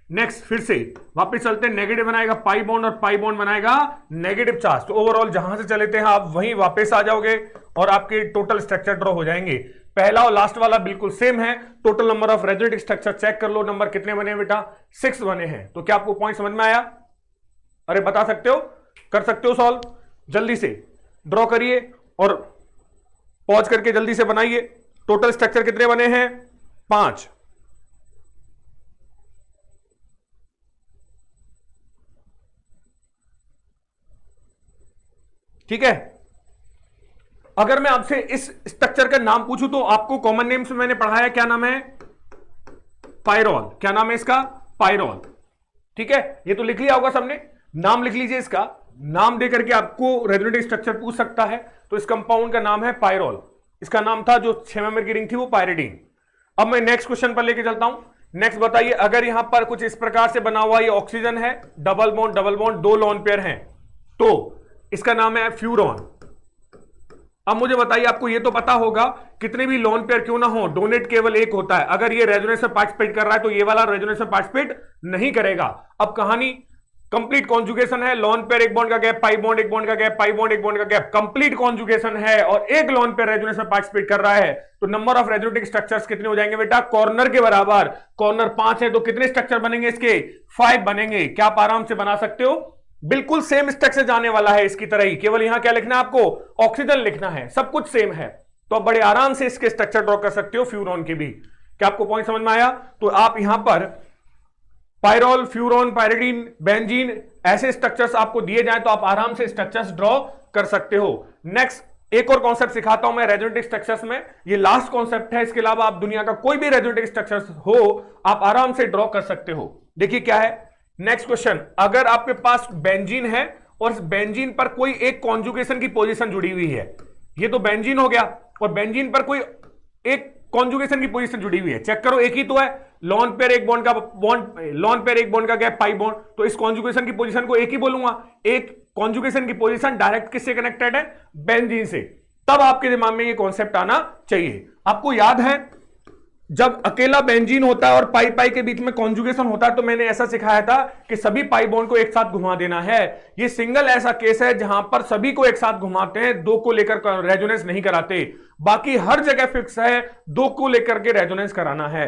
नेक्स्ट फिर से वापस चलते हैं, नेगेटिव बनाएगा पाई बॉन्ड और पाई बॉन्ड बनाएगा नेगेटिव चार्ज। तो ओवरऑल जहां से चले थे आप वहीं वापस आ जाओगे और आपके टोटल स्ट्रक्चर ड्रॉ हो जाएंगे। पहला और लास्ट वाला बिल्कुल सेम है। Total number of resonating structure check कर लो, नंबर कितने बने बेटा? 6 बने हैं। तो क्या आपको पॉइंट समझ में आया? अरे बता सकते हो, कर सकते हो सॉल्व? जल्दी से ड्रॉ करिए और पॉज करके जल्दी से बनाइए। टोटल स्ट्रक्चर कितने बने हैं? 5। ठीक है। अगर मैं आपसे इस स्ट्रक्चर का नाम पूछूं तो आपको कॉमन नेम से मैंने पढ़ाया, क्या नाम है? पायरोल। क्या नाम है इसका? पायरोल। ठीक है, ये तो लिख लिया होगा सबने, नाम लिख लीजिए। इसका नाम देकर के आपको रेजोनेटिंग स्ट्रक्चर पूछ सकता है। तो इस कंपाउंड का नाम है पायरोल। इसका नाम था जो 6 मेंबर की रिंग थी वो पायरिडीन। अब मैं नेक्स्ट क्वेश्चन पर लेके चलता हूं। नेक्स्ट बताइए, अगर यहां पर कुछ इस प्रकार से बना हुआ ये ऑक्सीजन है, डबल बॉन्ड 2 लोन पेयर हैं, तो इसका नाम है फ्यूरॉन। अब मुझे बताइए, आपको ये तो पता होगा कितने भी लोन पेयर क्यों ना हो, डोनेट केवल एक होता है। अगर ये रेजोनेंस में पार्टिसिपेट कर रहा है तो ये वाला रेजोनेंस में पार्टिसिपेट नहीं करेगा। अब कहानी कंप्लीट कॉन्जुगेशन है, लोन पेयर एक बॉन्ड का गैप, पाई बॉन्ड एक बॉन्ड का गैप, पाई बॉन्ड एक बॉन्ड का गैप, कंप्लीट कॉन्जुगेशन है और एक लोन पेयर रेजोनेंस में पार्टिसिपेट कर रहा है। तो नंबर ऑफ रेजोनेटिंग स्ट्रक्चर्स कितने हो जाएंगे बेटा? कॉर्नर के बराबर। कॉर्नर 5 है तो कितने स्ट्रक्चर बनेंगे इसके? 5 बनेंगे। क्या आप आराम से बना सकते हो? बिल्कुल सेम स्ट्रक्चर जाने वाला है इसकी तरह ही, केवल यहां क्या लिखना है आपको? ऑक्सीजन लिखना है, सब कुछ सेम है। तो आप बड़े आराम से इसके स्ट्रक्चर ड्रॉ कर सकते हो फ्यूरॉन के भी। क्या आपको पॉइंट समझ में आया? तो आप यहां पर पायरोल, फ्यूरॉन, पायरिडीन, बेंजीन ऐसे स्ट्रक्चर्स आपको दिए जाएं तो आप आराम से स्ट्रक्चर्स ड्रॉ कर सकते हो। नेक्स्ट एक और कॉन्सेप्ट सिखाता हूं मैं रेजोनेटिंग स्ट्रक्चर्स में, ये लास्ट कॉन्सेप्ट है। इसके अलावा आप दुनिया का कोई भी रेजोनेटिंग स्ट्रक्चर्स हो आप आराम से ड्रॉ कर सकते हो। देखिए क्या है नेक्स्ट क्वेश्चन, अगर आपके पास बेंजीन है और इस बेंजीन पर कोई एक कॉन्जुगेशन की पोजीशन जुड़ी हुई है, ये तो बेंजीन हो गया और बेंजीन पर कोई एक कॉन्जुगेशन की पोजीशन जुड़ी हुई है, चेक करो एक ही तो है, लोन पेयर एक बॉन्ड का बॉन्ड, लोन पेयर एक बॉन्ड का गैप पाई बॉन्ड, तो इस कॉन्जुगेशन की पोजीशन को एक ही बोलूंगा। एक कॉन्जुगेशन की पोजीशन डायरेक्ट किससे कनेक्टेड है? बेंजीन से। तब आपके दिमाग में ये कॉन्सेप्ट आना चाहिए। आपको याद है जब अकेला बेंजीन होता है और पाई पाई के बीच में कॉन्जुगेशन होता है तो मैंने ऐसा सिखाया था कि सभी पाई बॉन्ड को एक साथ घुमा देना है। ये सिंगल ऐसा केस है जहां पर सभी को एक साथ घुमाते हैं, दो को लेकर रेजोनेंस नहीं कराते। बाकी हर जगह फिक्स है, दो को लेकर के रेजोनेंस कराना है,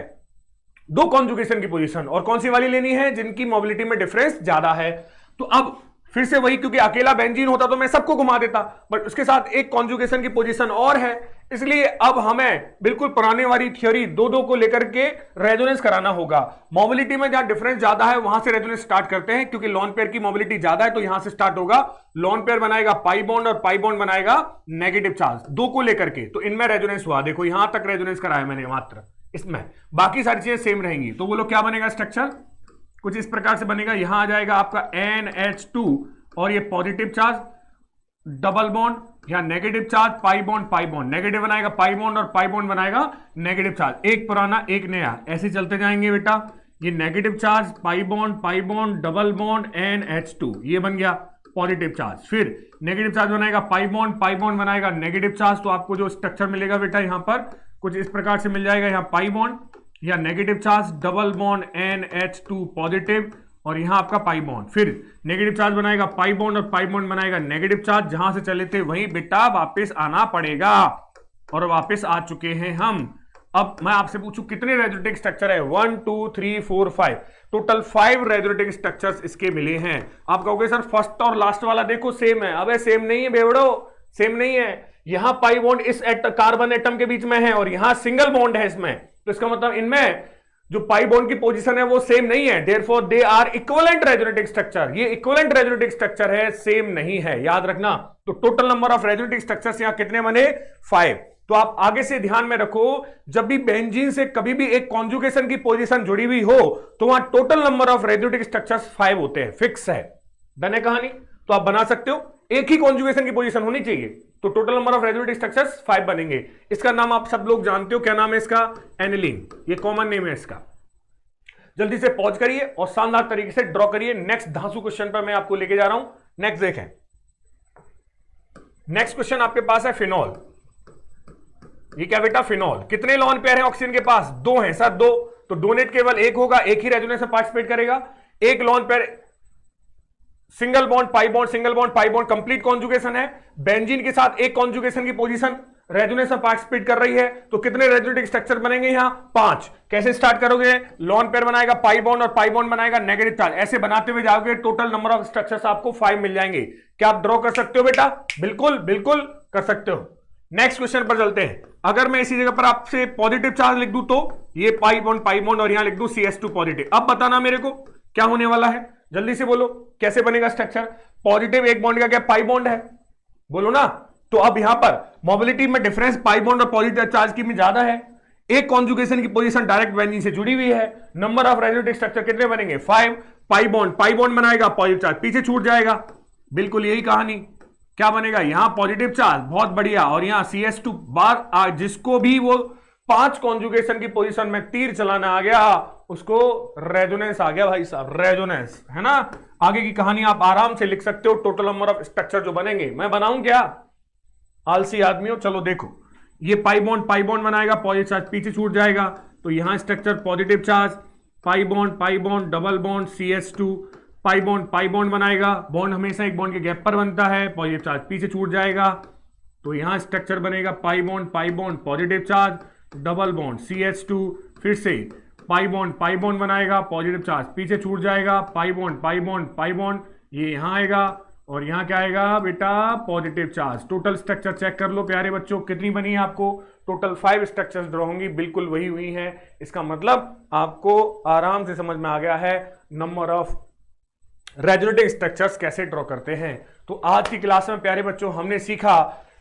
दो कॉन्जुगेशन की पोजीशन, और कौन सी वाली लेनी है? जिनकी मोबिलिटी में डिफरेंस ज्यादा है। तो अब फिर से वही, क्योंकि अकेला बेंजीन होता तो मैं सबको घुमा देता, बट उसके साथ एक कॉन्जुगेशन की पोजीशन और है, इसलिए अब हमें बिल्कुल पुराने वाली थ्योरी दो दो को लेकर के रेजोनेंस कराना होगा। मोबिलिटी में जहां डिफरेंस ज्यादा है वहां से रेजोनेंस स्टार्ट करते हैं, क्योंकि लॉन पेयर की मोबिलिटी ज्यादा है तो यहां से स्टार्ट होगा। लॉन पेयर बनाएगा पाई बॉन्ड और पाई बॉन्ड बनाएगा नेगेटिव चार्ज, दो को लेकर के, तो इनमें रेजोनेंस हुआ। देखो यहां तक रेजोनेंस कराया मैंने मात्र इसमें, बाकी सारी चीजें सेम रहेंगी। तो बोलो क्या बनेगा स्ट्रक्चर? कुछ इस प्रकार से बनेगा। यहां आ जाएगा आपका NH2 और ये पॉजिटिव चार्ज, डबल बॉन्ड, यहां negative charge, pi bond, negative बनाएगा पाई बॉन्ड और पाई बॉन्ड बनाएगा नेगेटिव चार्ज, एक पुराना एक नया, ऐसे चलते जाएंगे बेटा। ये negative charge, pi bond, double bond, NH2, ये बन गया पॉजिटिव चार्ज। फिर नेगेटिव चार्ज बनाएगा पाई बॉन्ड बनाएगा नेगेटिव चार्ज। तो आपको जो स्ट्रक्चर मिलेगा बेटा यहां पर कुछ इस प्रकार से मिल जाएगा। यहां पाई बॉन्ड, या negative charge, double bond, NH2 positive, और यहां आपका पाई बॉन्ड। फिर नेगेटिव चार्ज बनाएगा पाई बॉन्ड और पाई बॉन्ड बनाएगा नेगेटिव चार्ज। जहां से चले थे वहीं बेटा वापस आना पड़ेगा, और वापस आ चुके हैं हम। अब मैं आपसे पूछूं कितने रेजोनेटिक स्ट्रक्चर है, 1 2 3 4 5, टोटल 5 रेजोनेटिक स्ट्रक्चर्स इसके मिले हैं। आप कहोगे सर फर्स्ट और लास्ट वाला देखो सेम है, अबे सेम नहीं है बेवड़ो, सेम नहीं है। यहां पाई बॉन्ड इस कार्बन एटम के बीच में है और यहां सिंगल बॉन्ड है इसमें, तो इसका मतलब इनमें जो पाई बॉन्ड की पोजीशन है वो सेम नहीं है, therefore they are equivalent resonetic structure. ये इक्विवेलेंट रेजोनेटिक स्ट्रक्चर है, सेम नहीं है, याद रखना। तो टोटल नंबर ऑफ रेजोनेटिक स्ट्रक्चर्स यहां कितने बने, 5। तो आप आगे से ध्यान में रखो, जब भी बेंजीन से कभी भी एक कॉन्जुगेशन की पोजीशन जुड़ी हुई हो तो वहां टोटल नंबर ऑफ रेजोनेटिक स्ट्रक्चर्स 5 होते हैं, फिक्स है। डन है कहानी। तो आप बना सकते हो, एक ही कॉन्जुगेशन की पोजीशन होनी चाहिए, तो टोटल नंबर ऑफ रेजोनेटिक स्ट्रक्चर्स 5 बनेंगे। इसका नाम आप सब लोग जानते हो, क्या नाम है इसका, एनिलीन, ये कॉमन नेम है इसका। जल्दी से पॉज करिए और शानदार तरीके से ड्रॉ करिए। नेक्स्ट धांसू क्वेश्चन पर मैं आपको लेके जा रहा हूं। नेक्स्ट देखें, नेक्स्ट क्वेश्चन आपके पास है फिनॉल। ये क्या बेटा, फिनॉल। कितने लोन पेयर हैं ऑक्सीजन के पास, 2 हैं सर, 2। तो डोनेट केवल एक होगा, एक ही रेजोनेंस में पार्टिसिपेट करेगा। एक lone pair single bond pi bond, single bond pi bond, complete conjugation है। बेंजीन के साथ एक कॉन्जुगेशन की पोजीशन रेजोनेंस में पार्टिसिपेट कर रही है, तो कितने रेजोनेटिक स्ट्रक्चर बनेंगे यहां, 5। कैसे स्टार्ट करोगे, लोन पेयर बनाएगा पाई बॉन्ड और पाई बॉन्ड बनाएगा नेगेटिव चार्ज, ऐसे बनाते हुए जाओगे, टोटल नंबर ऑफ स्ट्रक्चर्स आपको 5 मिल जाएंगे। क्या आप ड्रॉ कर सकते हो बेटा, बिल्कुल बिल्कुल कर सकते हो। नेक्स्ट क्वेश्चन पर चलते हैं। अगर मैं इसी जगह पर आपसे पॉजिटिव चार्ज लिख दूं, तो ये पाई बॉन्ड और यहां लिख दूं CS2 पॉजिटिव। अब बताना मेरे को क्या होने वाला है, जल्दी से बोलो कैसे बनेगा स्ट्रक्चर। पॉजिटिव एक बॉन्ड का क्या पाई बॉन्ड है, बोलो ना। तो अब यहां पर मोबिलिटी में डिफरेंस पाई बॉन्ड और पॉजिटिव चार्ज की में ज्यादा है। एक कॉन्जुगेशन की पोजीशन डायरेक्ट बेंजीन से जुड़ी हुई है। नंबर ऑफ रेजोनेटिक स्ट्रक्चर कितने बनेंगे, 5। पाई बॉन्ड बनाएगा, पॉजिटिव चार्ज पीछे छूट जाएगा, बिल्कुल यही कहानी। क्या बनेगा, यहां पॉजिटिव चार्ज, बहुत बढ़िया, और यहां CS2 बार, जिसको भी वो 5 कॉन्जुगेशन की पोजीशन में तीर चलाना आ गया उसको रेजोनेंस आ गया भाई साहब, रेजोनेंस, है ना। आगे की कहानी आप आराम से लिख सकते हो, टोटल नंबर ऑफ स्ट्रक्चर जो बनेंगे। मैं बनाऊं क्या, आलसी आदमी हो। चलो देखो, ये पाई बॉन्ड बनाएगा, पॉजिटिव चार्ज पीछे छूट जाएगा, तो यहां structure positive charge, pi bond, double bond, CS2, pi bond बनाएगा, बॉन्ड हमेशा एक बॉन्ड के गैप पर बनता है, पॉजिटिव चार्ज पीछे छूट जाएगा, तो यहां स्ट्रक्चर बनेगा pi bond, positive charge, double bond, CS2, फिर से पाई बॉन्ड बनाएगा, पॉजिटिव चार्ज पीछे छूट जाएगा, पाई बॉन्ड, ये यहां आएगा, और यहां क्या आएगा बेटा, positive charge. Total structure check कर लो प्यारे बच्चों, कितनी बनी है आपको, टोटल 5 स्ट्रक्चर्स ड्रॉ होंगी, बिल्कुल वही हुई है। इसका मतलब आपको आराम से समझ में आ गया है नंबर ऑफ रेजोनेटिक स्ट्रक्चर्स कैसे ड्रॉ करते हैं। तो आज की क्लास में प्यारे बच्चों हमने सीखा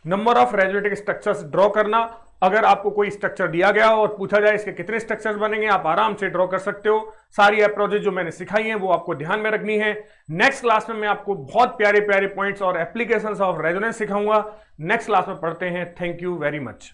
नंबर ऑफ रेजोनेटिक स्ट्रक्चर्स ड्रॉ करना। अगर आपको कोई स्ट्रक्चर दिया गया और पूछा जाए इसके कितने स्ट्रक्चर्स बनेंगे, आप आराम से ड्रॉ कर सकते हो। सारी अप्रोचेज जो मैंने सिखाई हैं वो आपको ध्यान में रखनी है। नेक्स्ट क्लास में मैं आपको बहुत प्यारे प्यारे पॉइंट्स और एप्लीकेशंस ऑफ रेजोनेंस सिखाऊंगा। नेक्स्ट क्लास में पढ़ते हैं। Thank you very much.